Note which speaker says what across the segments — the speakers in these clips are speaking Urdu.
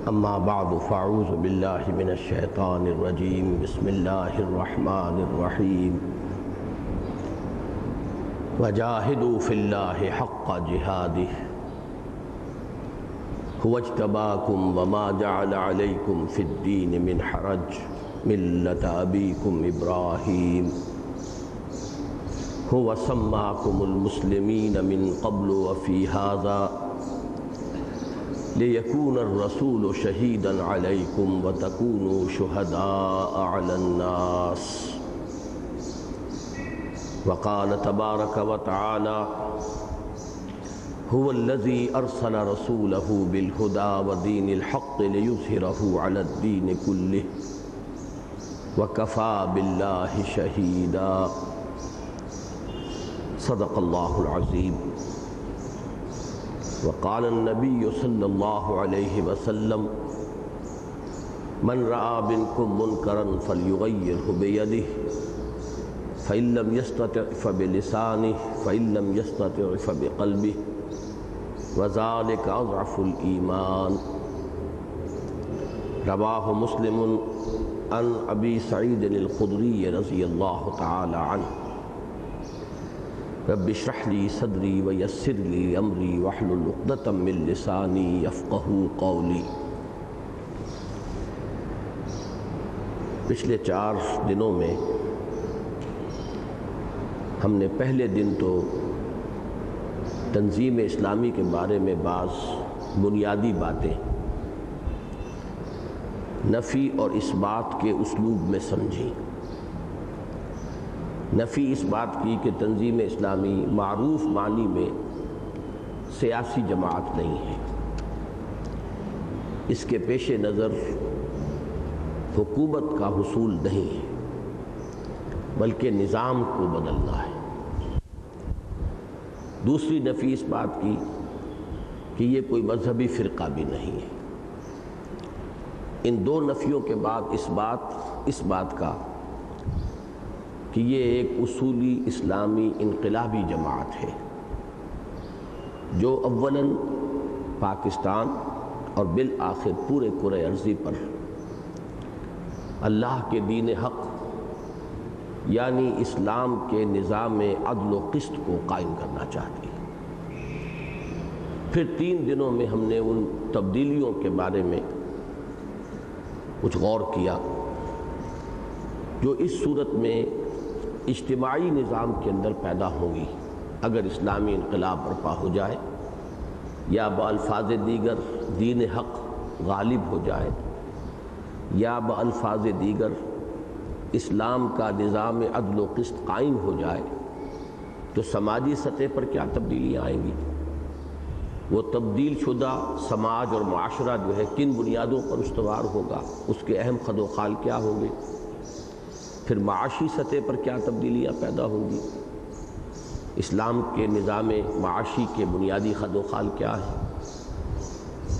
Speaker 1: اما بعد فاعوذ باللہ من الشیطان الرجیم بسم اللہ الرحمن الرحیم وجاہدوا فی اللہ حق جہادہ هو اجتباکم وما جعل علیکم فی الدین من حرج ملۃ ابیکم ابراہیم هو سماکم المسلمین من قبل وفی ھذا لِيَكُونَ الرَّسُولُ شَهِيدًا عَلَيْكُمْ وَتَكُونُوا شُهَدَاءَ عَلَى النَّاسِ وَقَالَ تَبَارَكَ وَتَعَالَى هُوَ الَّذِي أَرْسَلَ رَسُولَهُ بِالْهُدَى وَدِينِ الْحَقِّ لِيُظْهِرَهُ عَلَى الدِّينِ كُلِّهِ وَكَفَى بِاللَّهِ شَهِيدًا صدق الله العظيم وقال النبي صلى الله عليه وسلم من رأى منكم منكرا فليغيره بيده فإن لم يستطع فبلسانه فإن لم يستطع فبقلبه وذلك أضعف الإيمان رواه مسلم عن أبي سعيد الخدري رضي الله تعالى عنه رب اشرح لي صدری ویسر لی امری واحلل عقدۃ من لسانی یفقہوا قولی۔ پچھلے 4 دنوں میں ہم نے پہلے دن تو تنظیم اسلامی کے بارے میں بعض بنیادی باتیں نفی اور اثبات کے اسلوب میں سمجھی۔ نفی اس بات کی کہ تنظیم اسلامی معروف معنی میں سیاسی جماعت نہیں ہے، اس کے پیش نظر حکومت کا حصول نہیں ہے بلکہ نظام کو بدلنا ہے۔ دوسری نفی اس بات کی کہ یہ کوئی مذہبی فرقہ بھی نہیں ہے۔ ان 2 نفیوں کے بعد اس بات کا کہ یہ ایک اصولی اسلامی انقلابی جماعت ہے جو اولاً پاکستان اور بالآخر پورے کرۂ ارضی پر اللہ کے دین حق یعنی اسلام کے نظام عدل و قسط کو قائم کرنا چاہتی ہے۔ پھر 3 دنوں میں ہم نے ان تبدیلیوں کے بارے میں کچھ غور کیا جو اس صورت میں اجتماعی نظام کے اندر پیدا ہوں گی اگر اسلامی انقلاب برپا ہو جائے یا بالفاظ دیگر دین حق غالب ہو جائے یا بالفاظ دیگر اسلام کا نظام عدل و قسط قائم ہو جائے تو سماجی سطح پر کیا تبدیلیاں آئیں گی، وہ تبدیل شدہ سماج اور معاشرہ جو ہے کن بنیادوں پر استوار ہوگا، اس کے اہم خد و خال کیا ہوں گے، پھر معاشی سطح پر کیا تبدیلیاں پیدا ہوں گی، اسلام کے نظام معاشی کے بنیادی خد و خال کیا ہے،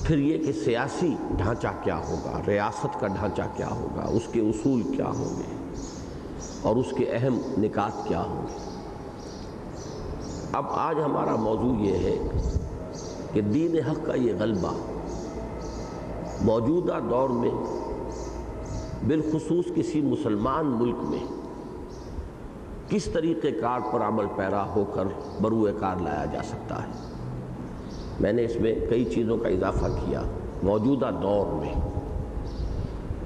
Speaker 1: پھر یہ کہ سیاسی ڈھانچہ کیا ہوگا، ریاست کا ڈھانچہ کیا ہوگا، اس کے اصول کیا ہوں گے اور اس کے اہم نکات کیا ہوں گے۔ اب آج ہمارا موضوع یہ ہے کہ دین حق کا یہ غلبہ موجودہ دور میں بالخصوص کسی مسلمان ملک میں کس طریقہ کار پر عمل پیرا ہو کر بروئے کار لایا جا سکتا ہے۔ میں نے اس میں کئی چیزوں کا اضافہ کیا موجودہ دور میں،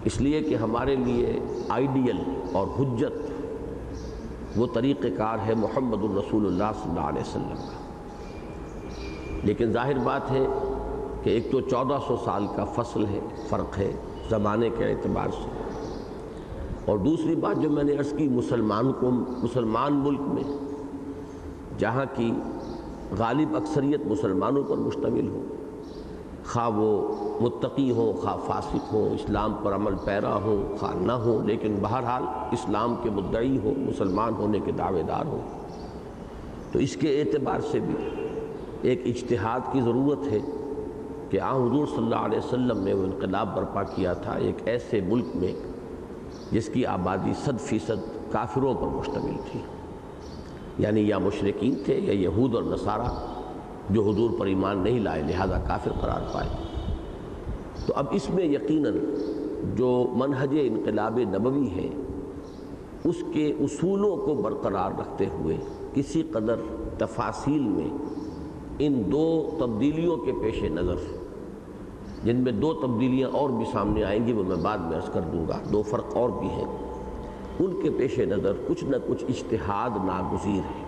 Speaker 1: اس لیے کہ ہمارے لیے آئیڈیل اور حجت وہ طریقہ کار ہے محمد الرسول اللہ صلی اللہ علیہ وسلم کا، لیکن ظاہر بات ہے کہ ایک تو 1400 سال کا فصل ہے، فرق ہے زمانے کے اعتبار سے، اور دوسری بات جو میں نے عرض کی مسلمان ملک میں جہاں کی غالب اکثریت مسلمانوں پر مشتمل ہو، خواہ وہ متقی ہو خواہ فاسق ہو، اسلام پر عمل پیرا ہو خواہ نہ ہو، لیکن بہرحال اسلام کے مدعی ہو، مسلمان ہونے کے دعوے دار ہو، تو اس کے اعتبار سے بھی ایک اجتہاد کی ضرورت ہے کہ حضور صلی اللہ علیہ وسلم نے وہ انقلاب برپا کیا تھا ایک ایسے ملک میں جس کی آبادی 100% کافروں پر مشتمل تھی، یعنی یا مشرکین تھے یا یہود اور نصارہ جو حضور پر ایمان نہیں لائے لہذا کافر قرار پائے۔ تو اب اس میں یقیناً جو منہج انقلاب نبوی ہے اس کے اصولوں کو برقرار رکھتے ہوئے کسی قدر تفاصیل میں ان دو تبدیلیوں کے پیش نظر، جن میں دو تبدیلیاں اور بھی سامنے آئیں گی وہ میں بعد میں عرض کر دوں گا، دو فرق اور بھی ہیں، ان کے پیش نظر کچھ نہ کچھ اجتہاد ناگزیر ہے۔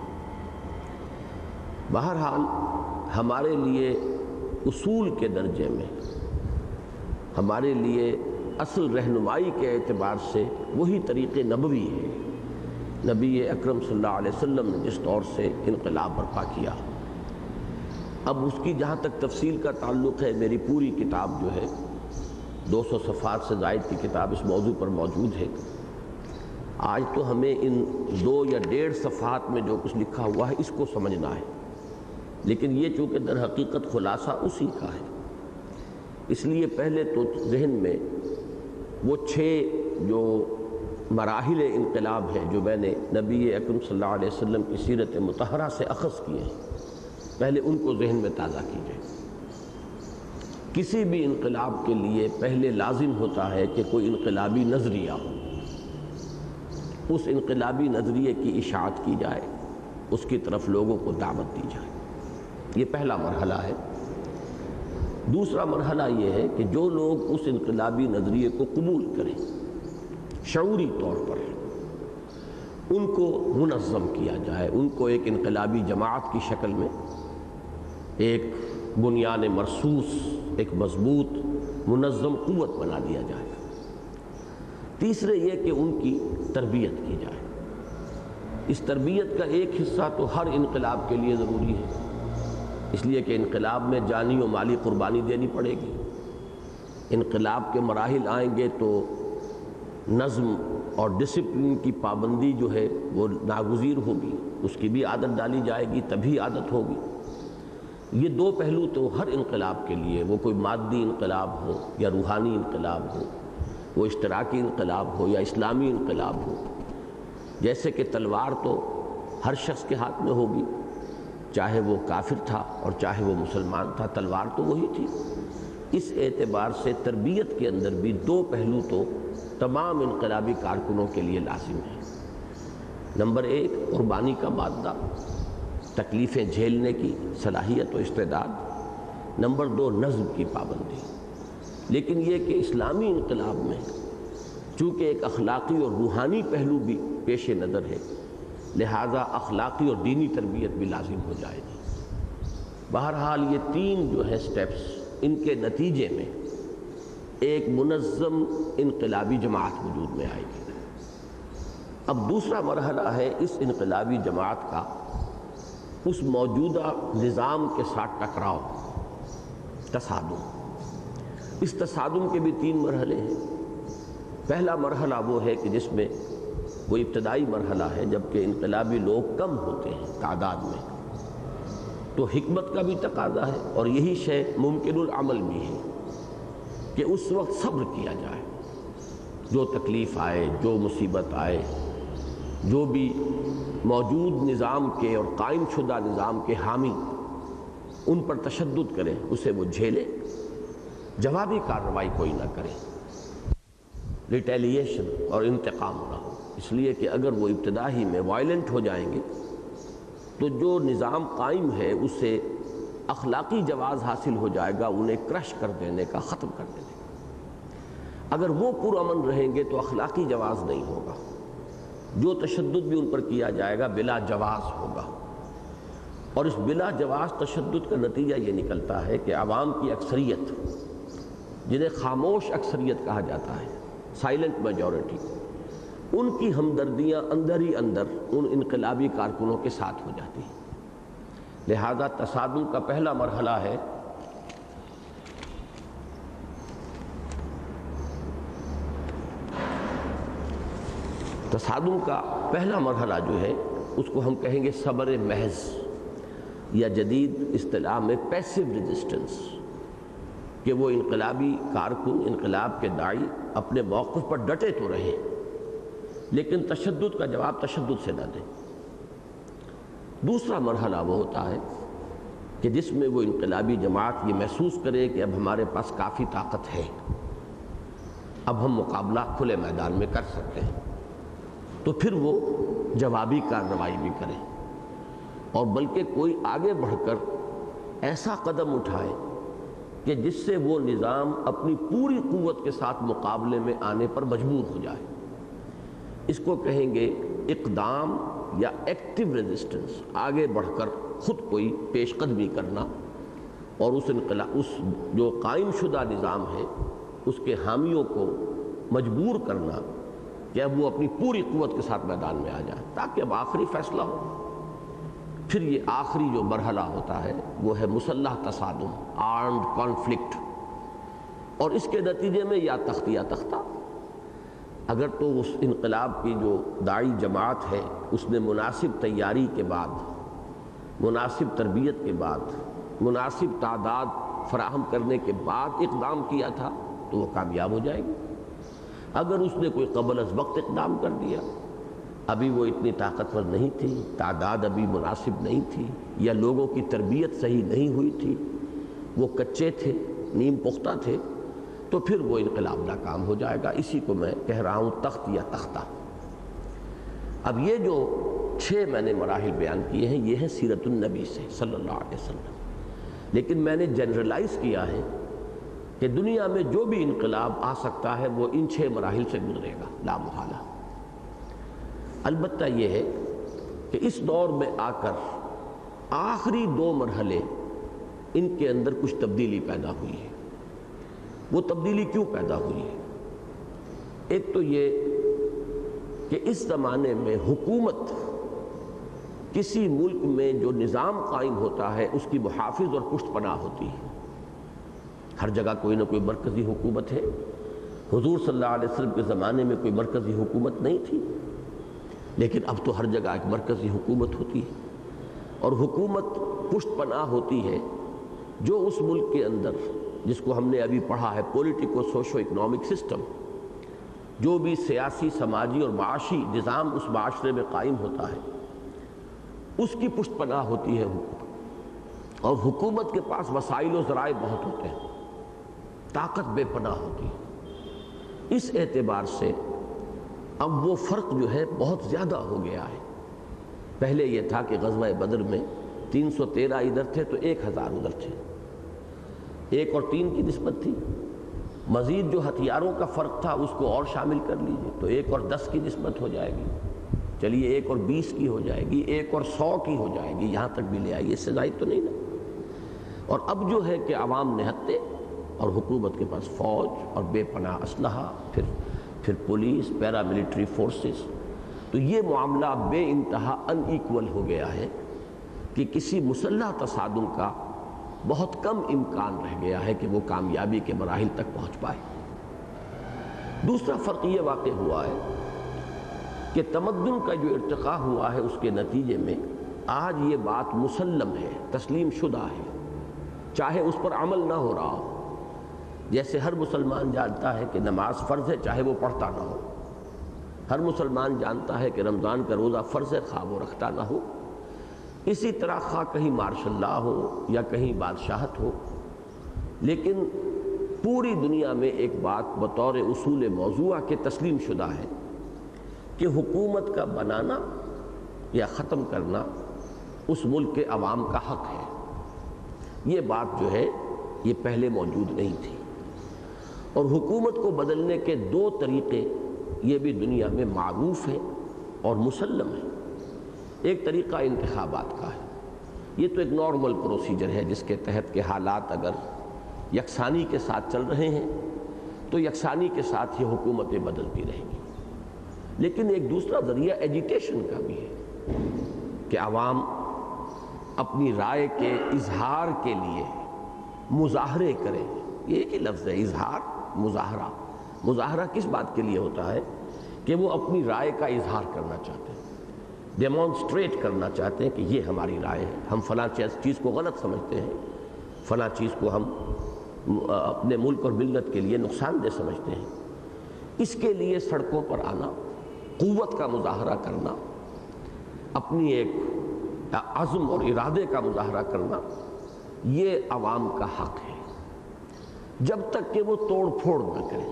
Speaker 1: بہرحال ہمارے لیے اصول کے درجے میں، ہمارے لیے اصل رہنمائی کے اعتبار سے وہی طریق نبوی ہے، نبی اکرم صلی اللہ علیہ وسلم نے جس طور سے انقلاب برپا کیا۔ اب اس کی جہاں تک تفصیل کا تعلق ہے، میری پوری کتاب جو ہے 200 صفحات سے زائد کی کتاب اس موضوع پر موجود ہے۔ آج تو ہمیں ان 2 یا 1.5 صفحات میں جو کچھ لکھا ہوا ہے اس کو سمجھنا ہے، لیکن یہ چونکہ در حقیقت خلاصہ اسی کا ہے، اس لیے پہلے تو ذہن میں وہ 6 جو مراحل انقلاب ہیں جو میں نے نبی اکرم صلی اللہ علیہ وسلم کی سیرت مطہرہ سے اخذ کیے ہیں، پہلے ان کو ذہن میں تازہ کیجیے۔ کسی بھی انقلاب کے لیے پہلے لازم ہوتا ہے کہ کوئی انقلابی نظریہ ہو، اس انقلابی نظریے کی اشاعت کی جائے، اس کی طرف لوگوں کو دعوت دی جائے، یہ پہلا مرحلہ ہے۔ دوسرا مرحلہ یہ ہے کہ جو لوگ اس انقلابی نظریے کو قبول کریں شعوری طور پر، ان کو منظم کیا جائے، ان کو ایک انقلابی جماعت کی شکل میں ایک بنیان مرصوص، ایک مضبوط منظم قوت بنا دیا جائے۔ تیسرے یہ کہ ان کی تربیت کی جائے۔ اس تربیت کا ایک حصہ تو ہر انقلاب کے لیے ضروری ہے، اس لیے کہ انقلاب میں جانی و مالی قربانی دینی پڑے گی۔ انقلاب کے مراحل آئیں گے تو نظم اور ڈسپلن کی پابندی جو ہے وہ ناگزیر ہوگی، اس کی بھی عادت ڈالی جائے گی، تبھی عادت ہوگی۔ یہ 2 پہلو تو ہر انقلاب کے لیے، وہ کوئی مادی انقلاب ہو یا روحانی انقلاب ہو، وہ اشتراکی انقلاب ہو یا اسلامی انقلاب ہو۔ جیسے کہ تلوار تو ہر شخص کے ہاتھ میں ہوگی، چاہے وہ کافر تھا اور چاہے وہ مسلمان تھا، تلوار تو وہی تھی۔ اس اعتبار سے تربیت کے اندر بھی 2 پہلو تو تمام انقلابی کارکنوں کے لیے لازم ہے۔ نمبر 1 قربانی کا مادہ، تکلیفیں جھیلنے کی صلاحیت و استعداد۔ نمبر 2 نظم کی پابندی۔ لیکن یہ کہ اسلامی انقلاب میں چونکہ ایک اخلاقی اور روحانی پہلو بھی پیش نظر ہے، لہذا اخلاقی اور دینی تربیت بھی لازم ہو جائے گی۔ بہرحال یہ 3 جو ہے سٹیپس، ان کے نتیجے میں ایک منظم انقلابی جماعت وجود میں آئے گی۔ اب دوسرا مرحلہ ہے اس انقلابی جماعت کا اس موجودہ نظام کے ساتھ ٹکراؤ، تصادم۔ اس تصادم کے بھی 3 مرحلے ہیں۔ پہلا مرحلہ وہ ہے کہ جس میں وہ ابتدائی مرحلہ ہے جبکہ انقلابی لوگ کم ہوتے ہیں تعداد میں، تو حکمت کا بھی تقاضا ہے اور یہی شے ممکن العمل بھی ہے کہ اس وقت صبر کیا جائے، جو تکلیف آئے، جو مصیبت آئے، جو بھی موجود نظام کے اور قائم شدہ نظام کے حامی ان پر تشدد کریں، اسے وہ جھیلے، جوابی کارروائی کوئی نہ کرے، ریٹیلیشن اور انتقام نہ ہو، اس لیے کہ اگر وہ ابتدا ہی میں وائلنٹ ہو جائیں گے تو جو نظام قائم ہے اسے اخلاقی جواز حاصل ہو جائے گا، انہیں کرش کر دینے کا، ختم کر دینے کا۔ اگر وہ پرامن رہیں گے تو اخلاقی جواز نہیں ہوگا، جو تشدد بھی ان پر کیا جائے گا بلا جواز ہوگا، اور اس بلا جواز تشدد کا نتیجہ یہ نکلتا ہے کہ عوام کی اکثریت، جنہیں خاموش اکثریت کہا جاتا ہے، سائلنٹ میجورٹی، ان کی ہمدردیاں اندر ہی اندر ان انقلابی کارکنوں کے ساتھ ہو جاتی ہیں۔ لہذا تصادم کا پہلا مرحلہ ہے تصادم کا پہلا مرحلہ جو ہے اس کو ہم کہیں گے صبر محض، یا جدید اصطلاح میں پیسو ریزسٹنس، کہ وہ انقلابی کارکن، انقلاب کے داعی اپنے موقف پر ڈٹے تو رہیں لیکن تشدد کا جواب تشدد سے نہ دیں۔ دوسرا مرحلہ وہ ہوتا ہے کہ جس میں وہ انقلابی جماعت یہ محسوس کرے کہ اب ہمارے پاس کافی طاقت ہے، اب ہم مقابلہ کھلے میدان میں کر سکتے ہیں، تو پھر وہ جوابی کارروائی بھی کرے، اور بلکہ کوئی آگے بڑھ کر ایسا قدم اٹھائے کہ جس سے وہ نظام اپنی پوری قوت کے ساتھ مقابلے میں آنے پر مجبور ہو جائے۔ اس کو کہیں گے اقدام یا ایکٹیو ریزسٹنس، آگے بڑھ کر خود کوئی پیش قدمی کرنا، اور اس جو قائم شدہ نظام ہے اس کے حامیوں کو مجبور کرنا کہ اب وہ اپنی پوری قوت کے ساتھ میدان میں آ جائے، تاکہ اب آخری فیصلہ ہو۔ پھر یہ آخری جو مرحلہ ہوتا ہے وہ ہے مسلح تصادم، آرمڈ کانفلکٹ، اور اس کے نتیجے میں یا تخت یا تختہ۔ اگر تو اس انقلاب کی جو داعی جماعت ہے اس نے مناسب تیاری کے بعد، مناسب تربیت کے بعد، مناسب تعداد فراہم کرنے کے بعد اقدام کیا تھا تو وہ کامیاب ہو جائے گی۔ اگر اس نے کوئی قبل از وقت اقدام کر دیا، ابھی وہ اتنی طاقتور نہیں تھی، تعداد ابھی مناسب نہیں تھی، یا لوگوں کی تربیت صحیح نہیں ہوئی تھی، وہ کچے تھے، نیم پختہ تھے، تو پھر وہ انقلاب ناکام ہو جائے گا۔ اسی کو میں کہہ رہا ہوں تخت یا تختہ۔ اب یہ جو 6 میں نے مراحل بیان کیے ہیں یہ ہیں سیرت النبی سے صلی اللہ علیہ وسلم، لیکن میں نے جنرلائز کیا ہے کہ دنیا میں جو بھی انقلاب آ سکتا ہے وہ ان 6 مراحل سے گزرے گا لا محالہ۔ البتہ یہ ہے کہ اس دور میں آ کر آخری 2 مرحلے ان کے اندر کچھ تبدیلی پیدا ہوئی ہے۔ وہ تبدیلی کیوں پیدا ہوئی ہے؟ ایک تو یہ کہ اس زمانے میں حکومت کسی ملک میں جو نظام قائم ہوتا ہے اس کی محافظ اور پشت پناہ ہوتی ہے۔ ہر جگہ کوئی نہ کوئی مرکزی حکومت ہے۔ حضور صلی اللہ علیہ وسلم کے زمانے میں کوئی مرکزی حکومت نہیں تھی، لیکن اب تو ہر جگہ ایک مرکزی حکومت ہوتی ہے، اور حکومت پشت پناہ ہوتی ہے جو اس ملک کے اندر، جس کو ہم نے ابھی پڑھا ہے پولیٹیکو سوشو اکنامک سسٹم، جو بھی سیاسی، سماجی اور معاشی نظام اس معاشرے میں قائم ہوتا ہے اس کی پشت پناہ ہوتی ہے حکومت، اور حکومت کے پاس وسائل و ذرائع بہت ہوتے ہیں، طاقت بے پناہ ہوتی ہے۔ اس اعتبار سے اب وہ فرق جو ہے بہت زیادہ ہو گیا ہے۔ پہلے یہ تھا کہ غزوہ بدر میں 313 ادھر تھے تو 1000 ادھر تھے، 1 اور 3 کی نسبت تھی۔ مزید جو ہتھیاروں کا فرق تھا اس کو اور شامل کر لیجئے تو 1 اور 10 کی نسبت ہو جائے گی، چلیے 1 اور 20 کی ہو جائے گی، 1 اور 100 کی ہو جائے گی، یہاں تک بھی لے آئیے، اس سے زائد تو نہیں نا۔ اور اب جو ہے کہ عوام نہتے اور حکومت کے پاس فوج اور بے پناہ اسلحہ، پھر پولیس، پیرا ملٹری فورسز، تو یہ معاملہ بے انتہا ان ایکول ہو گیا ہے کہ کسی مسلح تصادم کا بہت کم امکان رہ گیا ہے کہ وہ کامیابی کے مراحل تک پہنچ پائے۔ دوسرا فرق یہ واقع ہوا ہے کہ تمدن کا جو ارتقاء ہوا ہے اس کے نتیجے میں آج یہ بات مسلم ہے، تسلیم شدہ ہے، چاہے اس پر عمل نہ ہو رہا ہو۔ جیسے ہر مسلمان جانتا ہے کہ نماز فرض ہے چاہے وہ پڑھتا نہ ہو، ہر مسلمان جانتا ہے کہ رمضان کا روزہ فرض ہے خواہ وہ رکھتا نہ ہو، اسی طرح خواہ کہیں مارشل لا ہو یا کہیں بادشاہت ہو، لیکن پوری دنیا میں ایک بات بطور اصول موضوع کے تسلیم شدہ ہے کہ حکومت کا بنانا یا ختم کرنا اس ملک کے عوام کا حق ہے۔ یہ بات جو ہے یہ پہلے موجود نہیں تھی، اور حکومت کو بدلنے کے 2 طریقے یہ بھی دنیا میں معروف ہیں اور مسلم ہیں۔ ایک طریقہ انتخابات کا ہے، یہ تو ایک نارمل پروسیجر ہے جس کے تحت کہ حالات اگر یکسانی کے ساتھ چل رہے ہیں تو یکسانی کے ساتھ یہ حکومتیں بدلتی رہیں گی۔ لیکن ایک دوسرا ذریعہ ایجیٹیشن کا بھی ہے کہ عوام اپنی رائے کے اظہار کے لیے مظاہرے کریں۔ یہ ایک ہی لفظ ہے، اظہار، مظاہرہ۔ مظاہرہ کس بات کے لیے ہوتا ہے؟ کہ وہ اپنی رائے کا اظہار کرنا چاہتے ہیں، ڈیمانسٹریٹ کرنا چاہتے ہیں کہ یہ ہماری رائے ہے، ہم فلاں چیز کو غلط سمجھتے ہیں، فلاں چیز کو ہم اپنے ملک اور ملت کے لیے نقصان دہ سمجھتے ہیں۔ اس کے لیے سڑکوں پر آنا، قوت کا مظاہرہ کرنا، اپنی ایک عزم اور ارادے کا مظاہرہ کرنا، یہ عوام کا حق ہے، جب تک کہ وہ توڑ پھوڑ نہ کریں،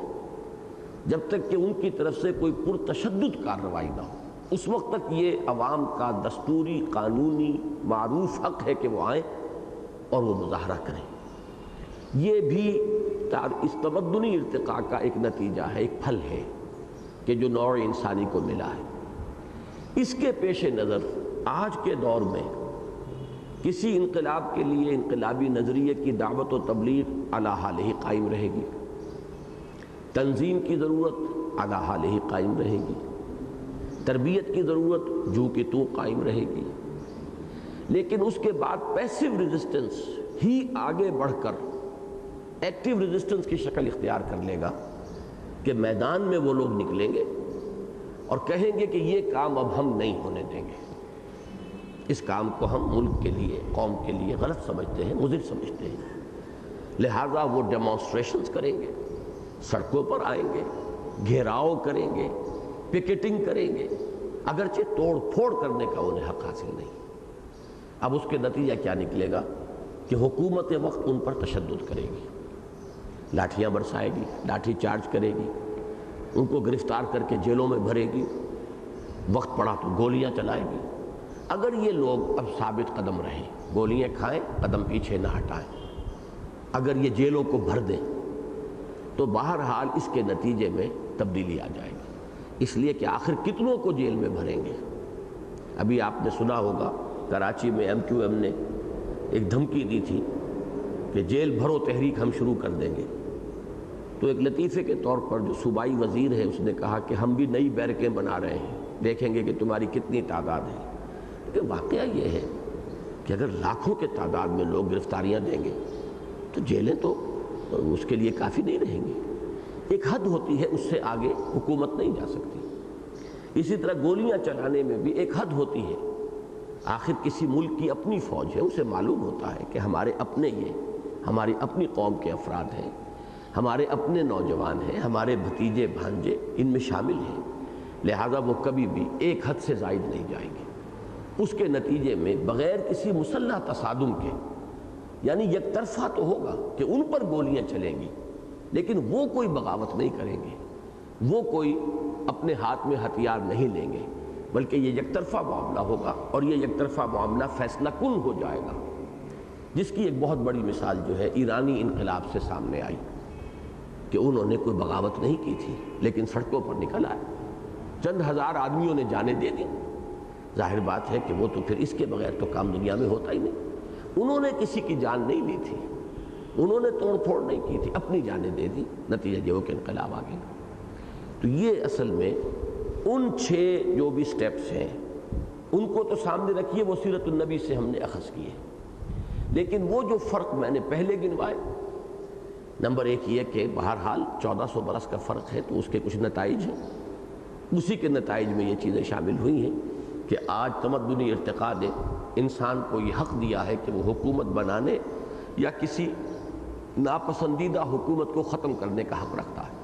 Speaker 1: جب تک کہ ان کی طرف سے کوئی پرتشدد کارروائی نہ ہو، اس وقت تک یہ عوام کا دستوری قانونی معروف حق ہے کہ وہ آئیں اور وہ مظاہرہ کریں۔ یہ بھی اس تمدنی ارتقاء کا ایک نتیجہ ہے، ایک پھل ہے کہ جو نوع انسانی کو ملا ہے۔ اس کے پیش نظر آج کے دور میں کسی انقلاب کے لیے انقلابی نظریے کی دعوت و تبلیغ علی حالہ ہی قائم رہے گی، تنظیم کی ضرورت علی حالہ ہی قائم رہے گی، تربیت کی ضرورت جو کہ تو قائم رہے گی، لیکن اس کے بعد پیسیو ریزسٹنس ہی آگے بڑھ کر ایکٹیو ریزسٹنس کی شکل اختیار کر لے گا کہ میدان میں وہ لوگ نکلیں گے اور کہیں گے کہ یہ کام اب ہم نہیں ہونے دیں گے، اس کام کو ہم ملک کے لیے قوم کے لیے غلط سمجھتے ہیں، مضر سمجھتے ہیں، لہٰذا وہ ڈیمانسٹریشنز کریں گے، سڑکوں پر آئیں گے، گھیراؤ کریں گے، پکیٹنگ کریں گے، اگرچہ توڑ پھوڑ کرنے کا انہیں حق حاصل نہیں۔ اب اس کے نتیجہ کیا نکلے گا کہ حکومت وقت ان پر تشدد کرے گی، لاٹھیاں برسائے گی، لاٹھی چارج کرے گی، ان کو گرفتار کر کے جیلوں میں بھرے گی، وقت پڑا تو گولیاں چلائے گی۔ اگر یہ لوگ اب ثابت قدم رہیں، گولیاں کھائیں، قدم پیچھے نہ ہٹائیں، اگر یہ جیلوں کو بھر دیں تو بہرحال اس کے نتیجے میں تبدیلی آ جائے گی، اس لیے کہ آخر کتنوں کو جیل میں بھریں گے۔ ابھی آپ نے سنا ہوگا کراچی میں MQM نے ایک دھمکی دی تھی کہ جیل بھرو تحریک ہم شروع کر دیں گے، تو ایک لطیفے کے طور پر جو صوبائی وزیر ہے اس نے کہا کہ ہم بھی نئی بیرکیں بنا رہے ہیں، دیکھیں گے کہ تمہاری کتنی تعداد ہے۔ لیکن واقعہ یہ ہے کہ اگر لاکھوں کے تعداد میں لوگ گرفتاریاں دیں گے تو جیلیں تو اس کے لیے کافی نہیں رہیں گی، ایک حد ہوتی ہے، اس سے آگے حکومت نہیں جا سکتی۔ اسی طرح گولیاں چلانے میں بھی ایک حد ہوتی ہے، آخر کسی ملک کی اپنی فوج ہے، اسے معلوم ہوتا ہے کہ ہمارے اپنے ہماری اپنی قوم کے افراد ہیں، ہمارے اپنے نوجوان ہیں، ہمارے بھتیجے بھانجے ان میں شامل ہیں، لہذا وہ کبھی بھی ایک حد سے زائد نہیں جائیں گے۔ اس کے نتیجے میں بغیر کسی مسلح تصادم کے، یعنی یک طرفہ تو ہوگا کہ ان پر گولیاں چلیں گی، لیکن وہ کوئی بغاوت نہیں کریں گے، وہ کوئی اپنے ہاتھ میں ہتھیار نہیں لیں گے، بلکہ یہ یک طرفہ معاملہ ہوگا، اور یہ یک طرفہ معاملہ فیصلہ کن ہو جائے گا، جس کی ایک بہت بڑی مثال جو ہے ایرانی انقلاب سے سامنے آئی کہ انہوں نے کوئی بغاوت نہیں کی تھی، لیکن سڑکوں پر نکل آئے، چند ہزار آدمیوں نے جانیں دے دی۔ ظاہر بات ہے کہ وہ تو پھر اس کے بغیر تو کام دنیا میں ہوتا ہی نہیں، انہوں نے کسی کی جان نہیں لی تھی، انہوں نے توڑ پھوڑ نہیں کی تھی، اپنی جانیں دے دی، نتیجہ یہ ہو کہ انقلاب آ گیا۔ تو یہ اصل میں ان 6 جو بھی سٹیپس ہیں ان کو تو سامنے رکھیے، وہ سیرت النبی سے ہم نے اخذ کیے، لیکن وہ جو فرق میں نے پہلے گنوائے، نمبر 1 یہ کہ بہرحال 1400 برس کا فرق ہے تو اس کے کچھ نتائج ہیں، اسی کے نتائج میں یہ چیزیں شامل ہوئی ہیں کہ آج تمدنی ارتقاء نے انسان کو یہ حق دیا ہے کہ وہ حکومت بنانے یا کسی ناپسندیدہ حکومت کو ختم کرنے کا حق رکھتا ہے،